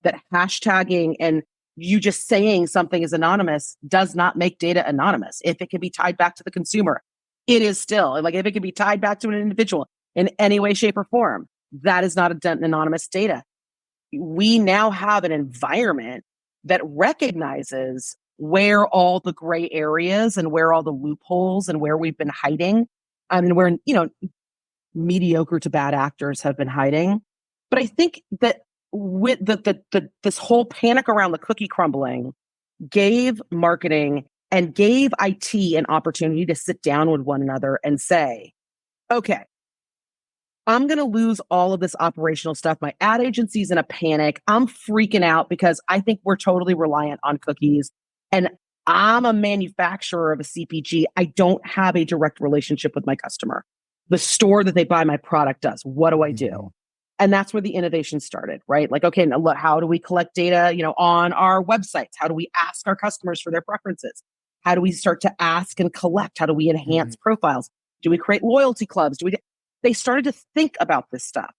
that hashtagging and you just saying something is anonymous does not make data anonymous if it can be tied back to the consumer. It is still like if it can be tied back to an individual in any way, shape, or form, that is not anonymous data. We now have an environment that recognizes where all the gray areas and where all the loopholes and where we've been hiding, and where, mediocre to bad actors have been hiding. But I think that with this whole panic around the cookie crumbling gave marketing and gave IT an opportunity to sit down with one another and say, okay, I'm going to lose all of this operational stuff. My ad agency's in a panic. I'm freaking out because I think we're totally reliant on cookies. And I'm a manufacturer of a CPG. I don't have a direct relationship with my customer. The store that they buy my product does. What do I do? And that's where the innovation started, right? Like, okay, now look, how do we collect data, on our websites? How do we ask our customers for their preferences? How do we start to ask and collect? How do we enhance profiles? Do we create loyalty clubs? They started to think about this stuff.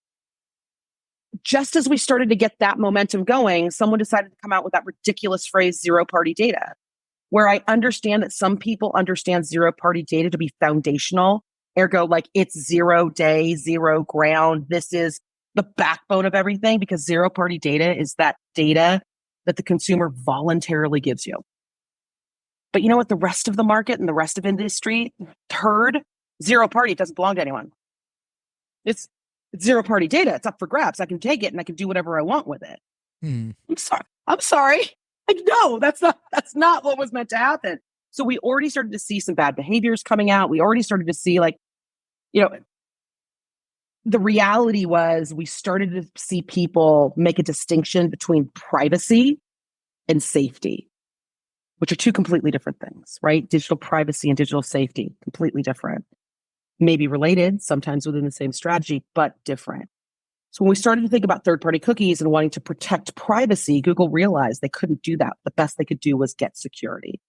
Just as we started to get that momentum going, someone decided to come out with that ridiculous phrase, zero-party data, where I understand that some people understand zero-party data to be foundational, ergo, like it's 0 day, 0 ground. This is the backbone of everything, because zero-party data is that data that the consumer voluntarily gives you. But you know what? The rest of the market and the rest of industry heard zero-party. It doesn't belong to anyone. It's zero-party data. It's up for grabs. I can take it and I can do whatever I want with it. I'm sorry. Like, no, that's not what was meant to happen. So we already started to see some bad behaviors coming out. We already started to see, the reality was we started to see people make a distinction between privacy and safety, which are two completely different things, right? Digital privacy and digital safety, completely different. Maybe related, sometimes within the same strategy, but different. So when we started to think about third-party cookies and wanting to protect privacy, Google realized they couldn't do that. The best they could do was get security,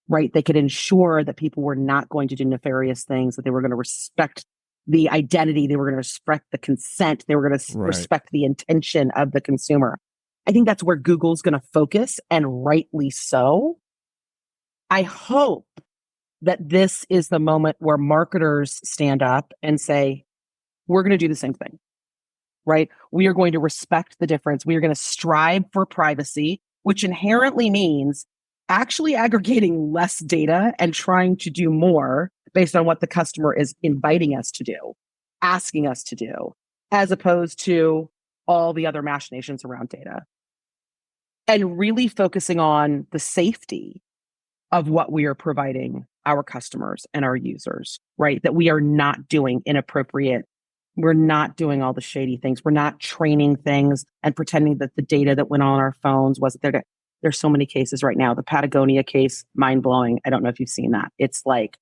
right? They could ensure that people were not going to do nefarious things, that they were going to respect the identity, they were going to respect the consent, they were going to respect the intention of the consumer. I think that's where Google's going to focus, and rightly so. I hope that this is the moment where marketers stand up and say, we're going to do the same thing, right? We are going to respect the difference. We are going to strive for privacy, which inherently means actually aggregating less data and trying to do more based on what the customer is inviting us to do, asking us to do, as opposed to all the other machinations around data. And really focusing on the safety of what we are providing our customers and our users, right? That we are not doing inappropriate. We're not doing all the shady things. We're not training things and pretending that the data that went on our phones wasn't there. There's so many cases right now. The Patagonia case, mind blowing. I don't know if you've seen that. It's like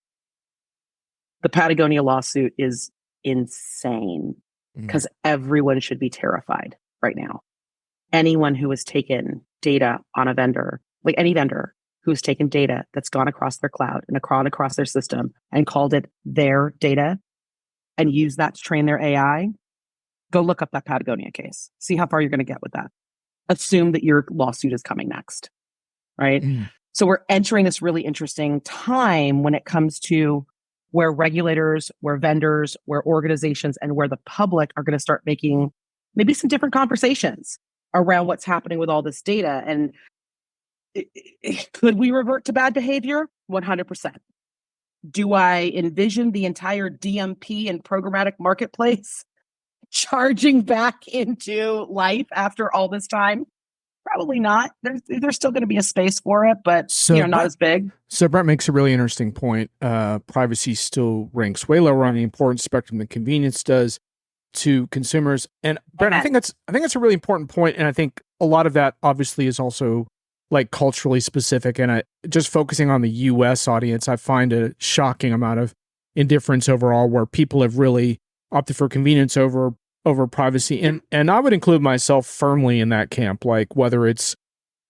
the Patagonia lawsuit is insane because everyone should be terrified right now. Anyone who has taken data on a vendor, like any vendor who has taken data that's gone across their cloud and gone across their system and called it their data and used that to train their AI, go look up that Patagonia case. See how far you're going to get with that. Assume that your lawsuit is coming next, right? So we're entering this really interesting time when it comes to where regulators, where vendors, where organizations, and where the public are going to start making maybe some different conversations around what's happening with all this data. And could we revert to bad behavior? 100%. Do I envision the entire DMP and programmatic marketplace charging back into life after all this time? Probably not. There's still going to be a space for it, but not as big. So Brent makes a really interesting point. Privacy still ranks way lower on the importance spectrum than convenience does to consumers. And Brent, I think that's a really important point. And I think a lot of that obviously is also like culturally specific. And just focusing on the US audience, I find a shocking amount of indifference overall, where people have really opted for convenience over privacy. And I would include myself firmly in that camp, like whether it's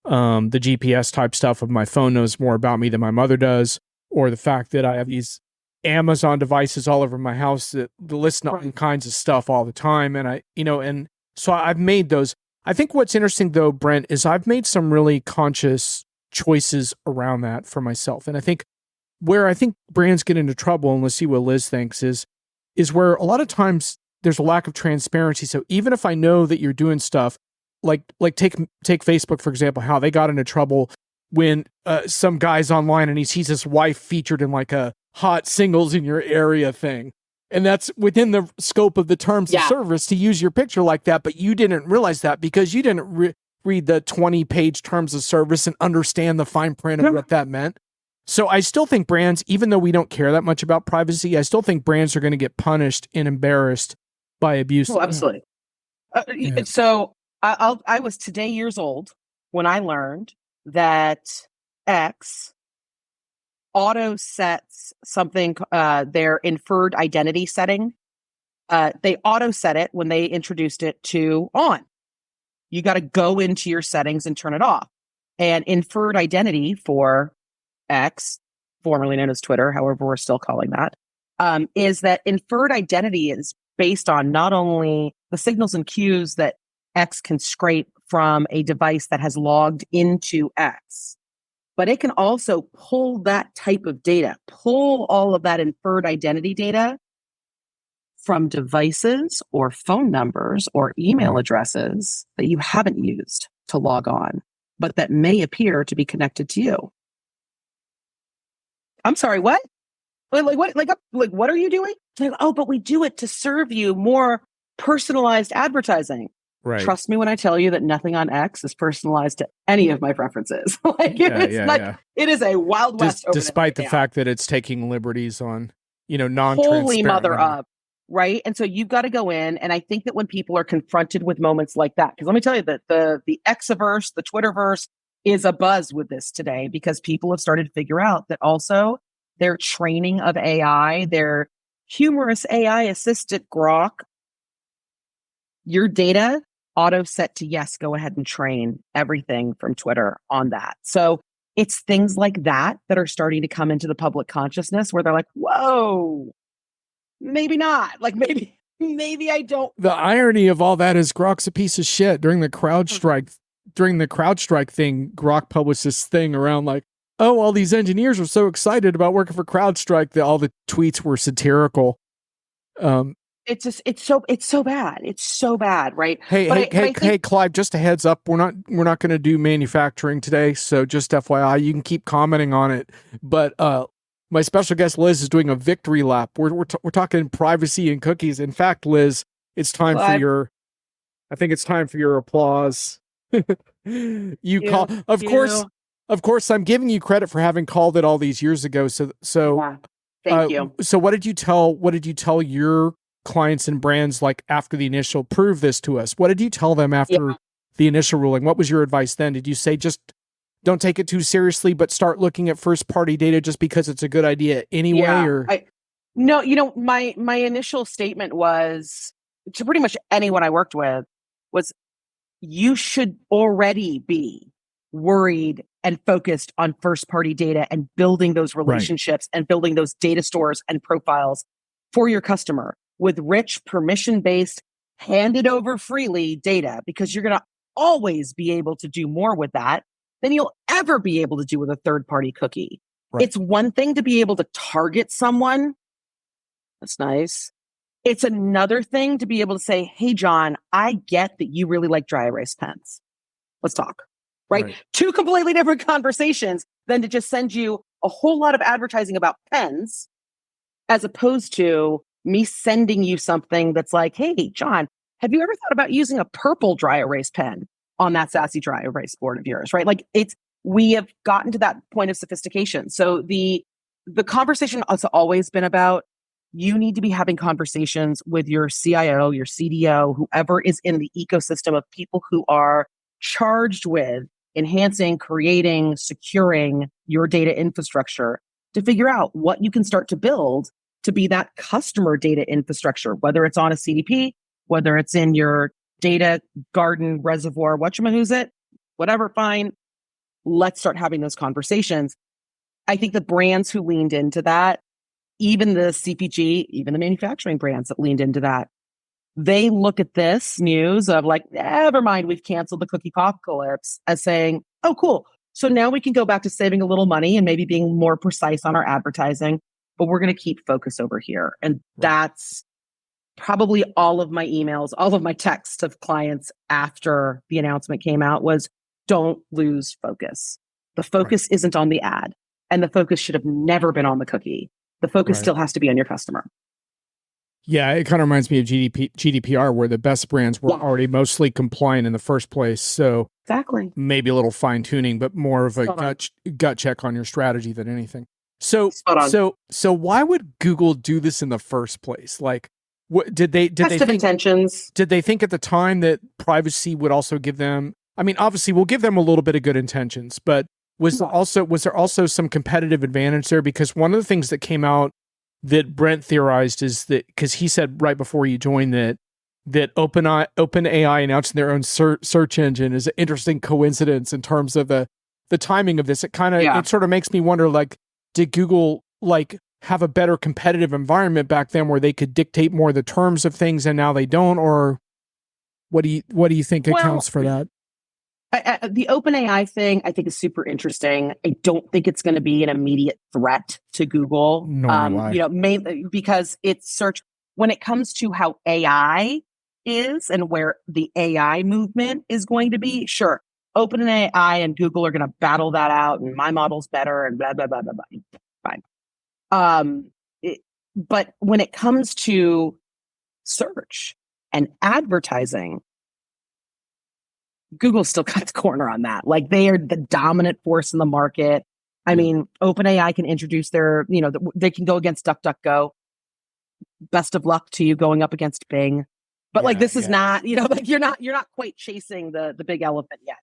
the GPS type stuff of my phone knows more about me than my mother does, or the fact that I have these Amazon devices all over my house that listen to all kinds of stuff all the time. And and so I've made those. I think what's interesting though, Brent, is I've made some really conscious choices around that for myself. And I think where I think brands get into trouble, and let's see what Liz thinks, is where a lot of times there's a lack of transparency. So even if I know that you're doing stuff like take Facebook, for example, how they got into trouble when some guy's online and he sees his wife featured in like a hot singles in your area thing. And that's within the scope of the terms of service to use your picture like that. But you didn't realize that because you didn't read the 20-page terms of service and understand the fine print of what that meant. So I still think brands, even though we don't care that much about privacy, I still think brands are going to get punished and embarrassed by abuse. Oh, absolutely. So I was today years old when I learned that X auto sets something, their inferred identity setting. They auto set it when they introduced it to on. You got to go into your settings and turn it off. And inferred identity for X, formerly known as Twitter, however we're still calling that, is that inferred identity is based on not only the signals and cues that X can scrape from a device that has logged into X, but it can also pull that type of data, pull all of that inferred identity data from devices or phone numbers or email addresses that you haven't used to log on, but that may appear to be connected to you. I'm sorry, what? What are you doing? Like, oh, but we do it to serve you more personalized advertising. Right. Trust me when I tell you that nothing on X is personalized to any of my preferences. It is a wild west. Despite the fact that it's taking liberties on, non-transparent. Holy mother up, right? And so you've got to go in, and I think that when people are confronted with moments like that, because let me tell you that the X-averse, the Twitterverse is a buzz with this today because people have started to figure out that also their training of AI, their humorous AI assistant Grok, your data auto set to yes, go ahead and train everything from Twitter on that. So it's things like that that are starting to come into the public consciousness where they're like, whoa, maybe not. Like maybe I don't. The irony of all that is Grok's a piece of shit. During the CrowdStrike thing, Grok published this thing around like, oh, all these engineers are so excited about working for CrowdStrike that all the tweets were satirical. It's so bad. It's so bad, right? Hey, Clive, just a heads up. We're not going to do manufacturing today. So just FYI, you can keep commenting on it. But, my special guest, Liz, is doing a victory lap. We're talking privacy and cookies. In fact, Liz, it's time for your applause. Of course, I'm giving you credit for having called it all these years ago. So thank you. So what did you tell your clients and brands like after the initial prove this to us? What did you tell them after the initial ruling? What was your advice then? Did you say just don't take it too seriously, but start looking at first party data just because it's a good idea anyway? No, my initial statement was to pretty much anyone I worked with was you should already be worried and focused on first party data and building those relationships and building those data stores and profiles for your customer with rich permission based handed over freely data, because you're going to always be able to do more with that than you'll ever be able to do with a third party cookie. Right. It's one thing to be able to target someone. That's nice. It's another thing to be able to say, hey, John, I get that you really like dry erase pens. Let's talk. Right? Two completely different conversations than to just send you a whole lot of advertising about pens, as opposed to me sending you something that's like, hey, John, have you ever thought about using a purple dry erase pen on that sassy dry erase board of yours? Right? Like we have gotten to that point of sophistication. So the conversation has always been about, you need to be having conversations with your CIO, your CDO, whoever is in the ecosystem of people who are charged with enhancing, creating, securing your data infrastructure to figure out what you can start to build to be that customer data infrastructure, whether it's on a CDP, whether it's in your data garden reservoir, whatever, fine. Let's start having those conversations. I think the brands who leaned into that, even the CPG, even the manufacturing brands that leaned into that, they look at this news of like, never mind, we've canceled the cookie apocalypse, as saying, oh, cool. So now we can go back to saving a little money and maybe being more precise on our advertising, but we're going to keep focus over here. And that's probably all of my emails, all of my texts of clients after the announcement came out was don't lose focus. The focus isn't on the ad, and the focus should have never been on the cookie. The focus still has to be on your customer. Yeah, it kind of reminds me of GDPR, where the best brands were already mostly compliant in the first place. So exactly, maybe a little fine tuning, but more of a gut check on your strategy than anything. So why would Google do this in the first place? Like, what did they think? Intentions. Did they think at the time that privacy would also give them? I mean, obviously, we'll give them a little bit of good intentions, but was there also some competitive advantage there? Because one of the things that came out that Brent theorized is that, because he said right before you joined that OpenAI announcing their own search engine is an interesting coincidence in terms of the timing of this. It kind of it sort of makes me wonder, like, did Google like have a better competitive environment back then where they could dictate more of the terms of things and now they don't? Or what do you think accounts for that? The OpenAI thing, I think, is super interesting. I don't think it's going to be an immediate threat to Google. Mainly because it's search. When it comes to how AI is and where the AI movement is going to be, sure, OpenAI and Google are going to battle that out, and my model's better, and blah blah blah blah blah. Fine. But when it comes to search and advertising, Google still got the corner on that. Like, they are the dominant force in the market. I mean, OpenAI can introduce their, they can go against DuckDuckGo. Best of luck to you going up against Bing. But this is not, you're not quite chasing the big elephant yet.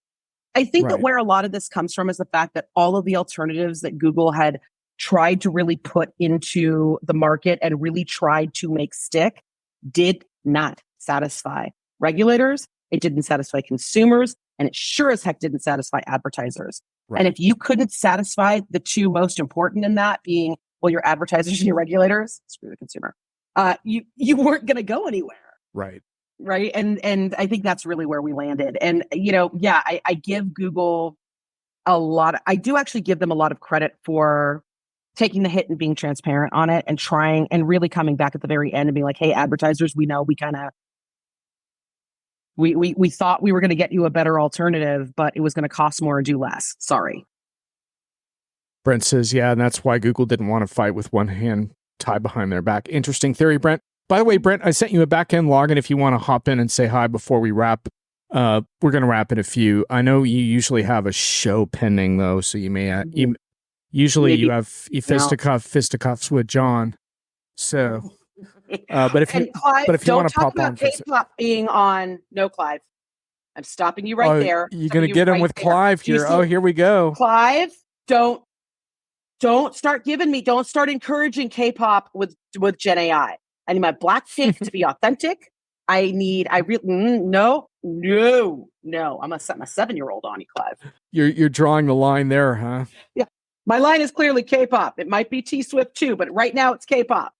I think that where a lot of this comes from is the fact that all of the alternatives that Google had tried to really put into the market and really tried to make stick did not satisfy regulators. It didn't satisfy consumers, and it sure as heck didn't satisfy advertisers. And if you couldn't satisfy the two most important in that, being, well, your advertisers and your regulators, screw the consumer, you weren't going to go anywhere. Right. And I think that's really where we landed. And, I give Google I do actually give them a lot of credit for taking the hit and being transparent on it and trying and really coming back at the very end and being like, hey, advertisers, we know we kind of, we thought we were going to get you a better alternative, but it was going to cost more and do less. Sorry. Brent says, and that's why Google didn't want to fight with one hand tied behind their back. Interesting theory, Brent. By the way, Brent, I sent you a back-end login if you want to hop in and say hi before we wrap. We're going to wrap in a few. I know you usually have a show pending, though, so you may... usually you have fisticuffs with John. So... but if you want to pop on, K-pop being on, no, Clive, I'm stopping you right there. You're going to get him with Clive here. Oh, here we go. Clive, don't start don't start encouraging K-pop with Gen AI. I need my Blackpink to be authentic. No. I'm gonna set my 7-year-old on you, Clive. You're drawing the line there, huh? Yeah, my line is clearly K-pop. It might be T-Swift too, but right now it's K-pop.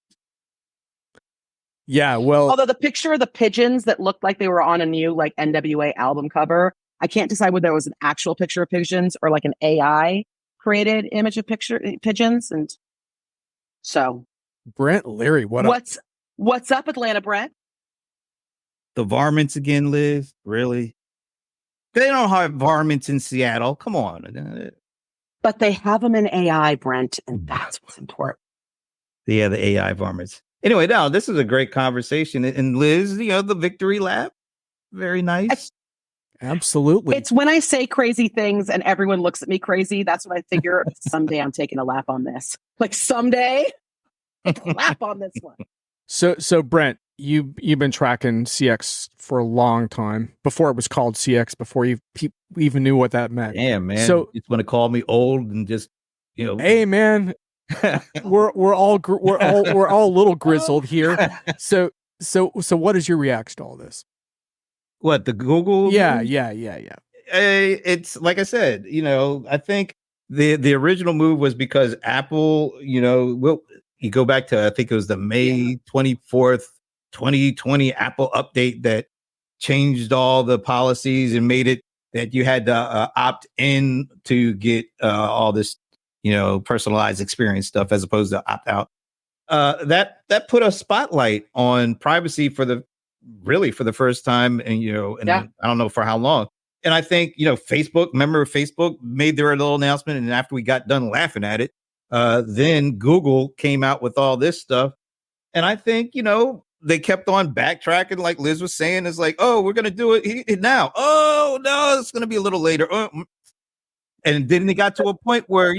Yeah, well... Although the picture of the pigeons that looked like they were on a new, NWA album cover, I can't decide whether it was an actual picture of pigeons or an AI-created image of pigeons. And so... Brent Leary, what's up, Atlanta, Brent? The varmints again, Liz? Really? They don't have varmints in Seattle. Come on. But they have them in AI, Brent, and that's what's important. Yeah, the AI varmints. Anyway, now this is a great conversation. And Liz, the victory lap, very nice. Absolutely. It's when I say crazy things and everyone looks at me crazy. That's when I figure someday I'm taking a lap on this. Someday, take a lap on this one. So Brent, you've been tracking CX for a long time, before it was called CX, before you even knew what that meant. Yeah, man. So you want to call me old and just, Hey, man. we're all a little grizzled here. So what is your reaction to all this? What, the Google? Yeah. It's like I said, I think the original move was because Apple, you go back to, I think it was the May 24th, 2020 Apple update that changed all the policies and made it that you had to opt in to get all this, personalized experience stuff as opposed to opt out. That put a spotlight on privacy for the first time, and I don't know for how long. And I think, Facebook made their little announcement, and after we got done laughing at it, then Google came out with all this stuff. And I think, they kept on backtracking, like Liz was saying, it's like, oh, we're going to do it now. Oh, no, it's going to be a little later. And then they got to a point where,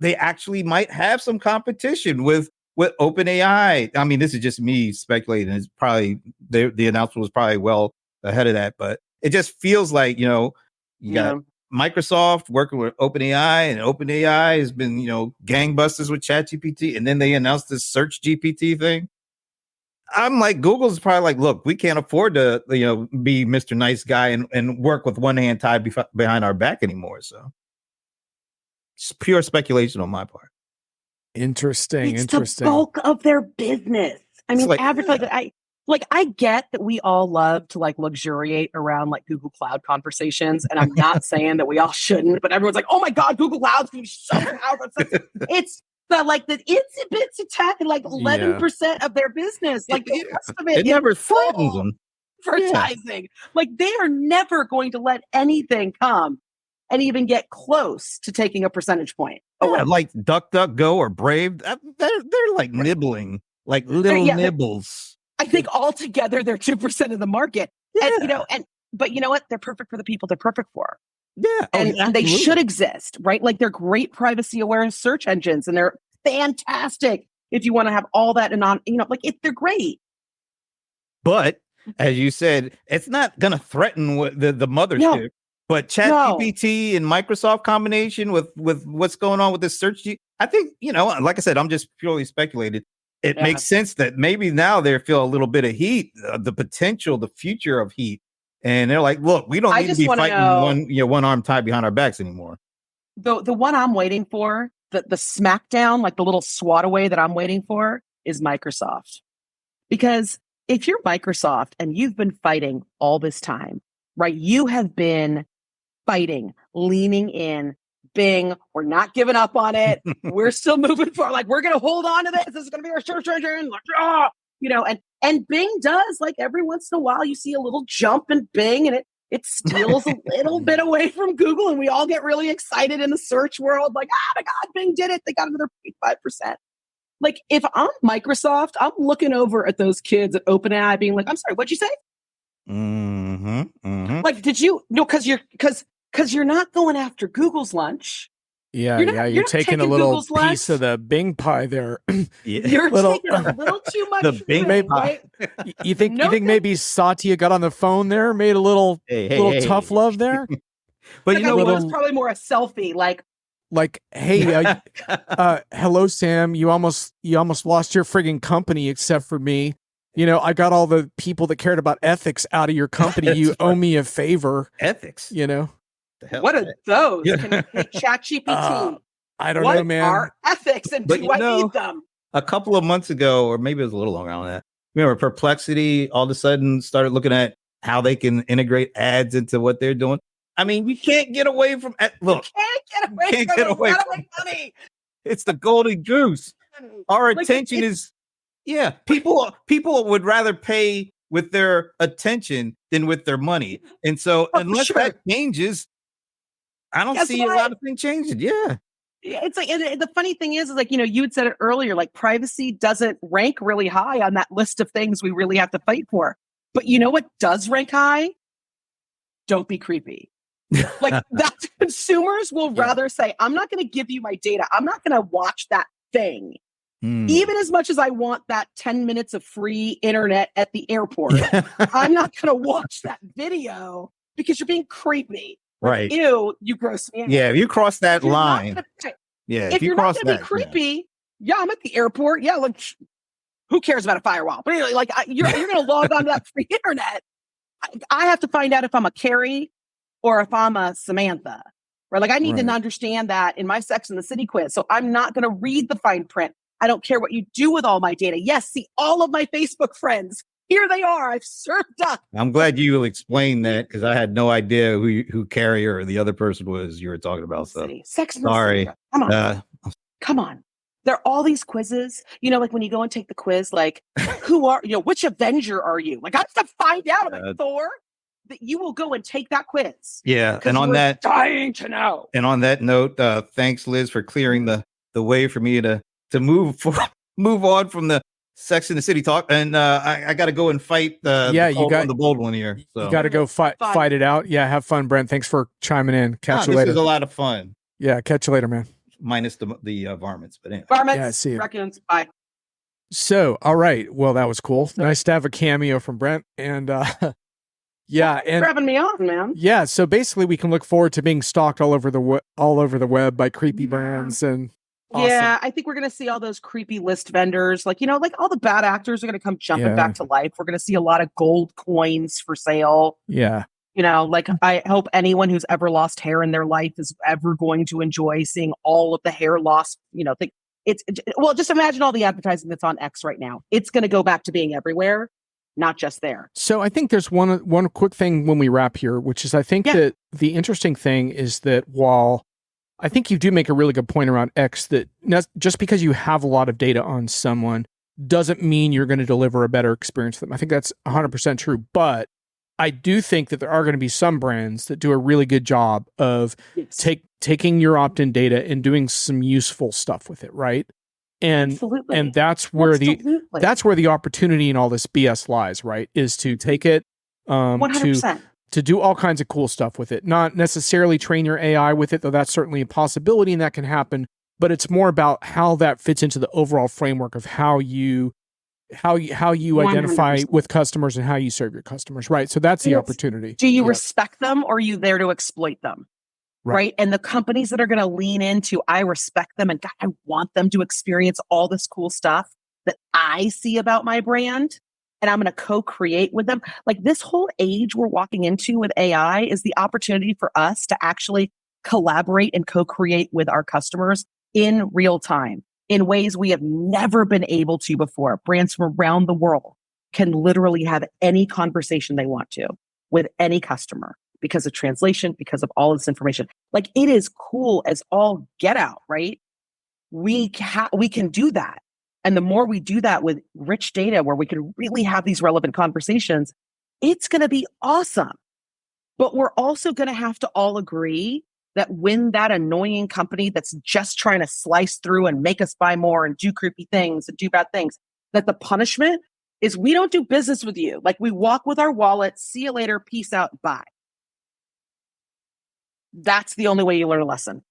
they actually might have some competition with OpenAI. I mean, this is just me speculating. It's probably the announcement was probably well ahead of that, but it just feels like, you got Microsoft working with OpenAI, and OpenAI has been, gangbusters with ChatGPT, and then they announced this Search GPT thing. I'm like, Google's probably like, look, we can't afford to, be Mr. Nice Guy and work with one hand tied behind our back anymore. So it's pure speculation on my part. Interesting. It's the bulk of their business. I mean, advertising. I get that we all love to luxuriate around Google Cloud conversations, and I'm not saying that we all shouldn't, but everyone's like, "Oh my God, Google Cloud's going to be so powerful." It's the itsy bitsy tech and 11% of their business. The rest of it never threatens them. Advertising, they are never going to let anything come and even get close to taking a percentage point away. Like DuckDuckGo or Brave, they're nibbling, little nibbles. I think altogether they're 2% of the market. Yeah. And but you know what? They're perfect for the people they're perfect for. Yeah. And they should exist, right? They're great privacy aware search engines, and they're fantastic if you want to have all that and they're great. But as you said, it's not going to threaten the mothership. No. But ChatGPT and Microsoft combination with what's going on with this search, I think, like I said, I'm just purely speculating. It makes sense that maybe now they feel a little bit of heat, the potential, the future of heat. And they're like, look, we don't need to be fighting one arm tied behind our backs anymore. The one I'm waiting for, the smackdown, the little swat away that I'm waiting for is Microsoft. Because if you're Microsoft and you've been fighting all this time, right, you have been fighting, leaning in, Bing, we're not giving up on it. We're still moving forward. We're going to hold on to this. This is going to be our search engine. And Bing does, every once in a while, you see a little jump in Bing, and it steals a little bit away from Google, and we all get really excited in the search world. Oh my God, Bing did it. They got another 5%. If I'm Microsoft, I'm looking over at those kids at OpenAI being I'm sorry, what'd you say? Mm-hmm. Mm-hmm. Did you? No, because you're not going after Google's lunch. You're taking a little piece of the Bing pie there. You're taking a little too much. The Bing pie. Right? You think maybe Satya got on the phone there, made a little tough love there? But it was probably more a selfie, hey, hello, Sam. You almost lost your frigging company, except for me. I got all the people that cared about ethics out of your company. You owe me a favor. Ethics, What are those? Can you take ChatGPT? I don't know, man. What are ethics, and do I need them? A couple of months ago, or maybe it was a little longer on that. Remember, Perplexity all of a sudden started looking at how they can integrate ads into what they're doing. I mean, we can't get away from look. You can't get away from money. It's the golden goose. Our attention is. Yeah, people would rather pay with their attention than with their money. And so unless that changes, I don't see a lot of things changing. Yeah. It's and the funny thing is you had said it earlier, privacy doesn't rank really high on that list of things we really have to fight for. But you know what does rank high? Don't be creepy. That consumers will rather say, I'm not going to give you my data. I'm not going to watch that thing. Even as much as I want that 10 minutes of free internet at the airport, I'm not going to watch that video because you're being creepy. Right. Ew, you gross me out. Yeah, if you cross that line. If you're not going to be creepy, I'm at the airport. Yeah, who cares about a firewall? But anyway, you're going to log on to that free internet. I have to find out if I'm a Carrie or if I'm a Samantha. Right? I need to understand that in my Sex and the City quiz. So I'm not going to read the fine print. I don't care what you do with all my data. Yes, see all of my Facebook friends Here they are. I've served up. I'm glad you explained that because I had no idea who Carrier or the other person was you were talking about. So Sex sorry. Come on. There are all these quizzes, like when you go and take the quiz, like which Avenger are you? Like I have to find out about Thor. That you will go and take that quiz. Yeah, and on that, dying to know. And on that note, thanks, Liz, for clearing the way for me to move on from the Sex in the City talk. And I got to go and fight the bold one here. So. You got to go fight it out. Yeah, have fun, Brent. Thanks for chiming in. Catch you later. This is a lot of fun. Yeah, catch you later, man. Minus the varmints, but anyway. Varmints, yeah, see you. Raccoons, bye. So, all right. Well, that was cool. Nice to have a cameo from Brent. And yeah, and grabbing me on, man. Yeah, so basically, we can look forward to being stalked all over the web by creepy brands and. Awesome. Yeah, I think we're going to see all those creepy list vendors, like all the bad actors are going to come jumping back to life. We're going to see a lot of gold coins for sale. Yeah, I hope anyone who's ever lost hair in their life is ever going to enjoy seeing all of the hair loss. Just imagine all the advertising that's on X right now. It's going to go back to being everywhere. Not just there. So I think there's one quick thing when we wrap here, which is I think that the interesting thing is that while I think you do make a really good point around X, that just because you have a lot of data on someone doesn't mean you're going to deliver a better experience to them. I think that's 100% true. But I do think that there are going to be some brands that do a really good job of taking your opt-in data and doing some useful stuff with it, right? And Absolutely. And that's where the opportunity in all this BS lies, right? Is to take it 100%. To do all kinds of cool stuff with it. Not necessarily train your AI with it, though that's certainly a possibility and that can happen. But it's more about how that fits into the overall framework of how you identify with customers and how you serve your customers, right? So that's the opportunity. Do you respect them or are you there to exploit them? Right. And the companies that are going to lean into, I respect them and God, I want them to experience all this cool stuff that I see about my brand. And I'm going to co-create with them. Like this whole age we're walking into with AI is the opportunity for us to actually collaborate and co-create with our customers in real time in ways we have never been able to before. Brands from around the world can literally have any conversation they want to with any customer because of translation, because of all this information. Like it is cool as all get out, right? We can do that. And the more we do that with rich data where we can really have these relevant conversations, it's going to be awesome. But we're also going to have to all agree that when that annoying company that's just trying to slice through and make us buy more and do creepy things and do bad things, that the punishment is we don't do business with you. Like we walk with our wallet, see you later, peace out, bye. That's the only way you learn a lesson.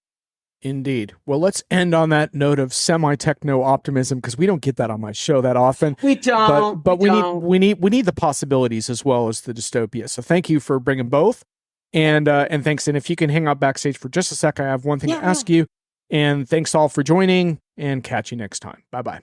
Indeed. Well, let's end on that note of semi-techno optimism because we don't get that on my show that often. We don't. But we need the possibilities as well as the dystopia. So thank you for bringing both, and thanks. And if you can hang out backstage for just a sec, I have one thing to ask you. And thanks all for joining. And catch you next time. Bye bye.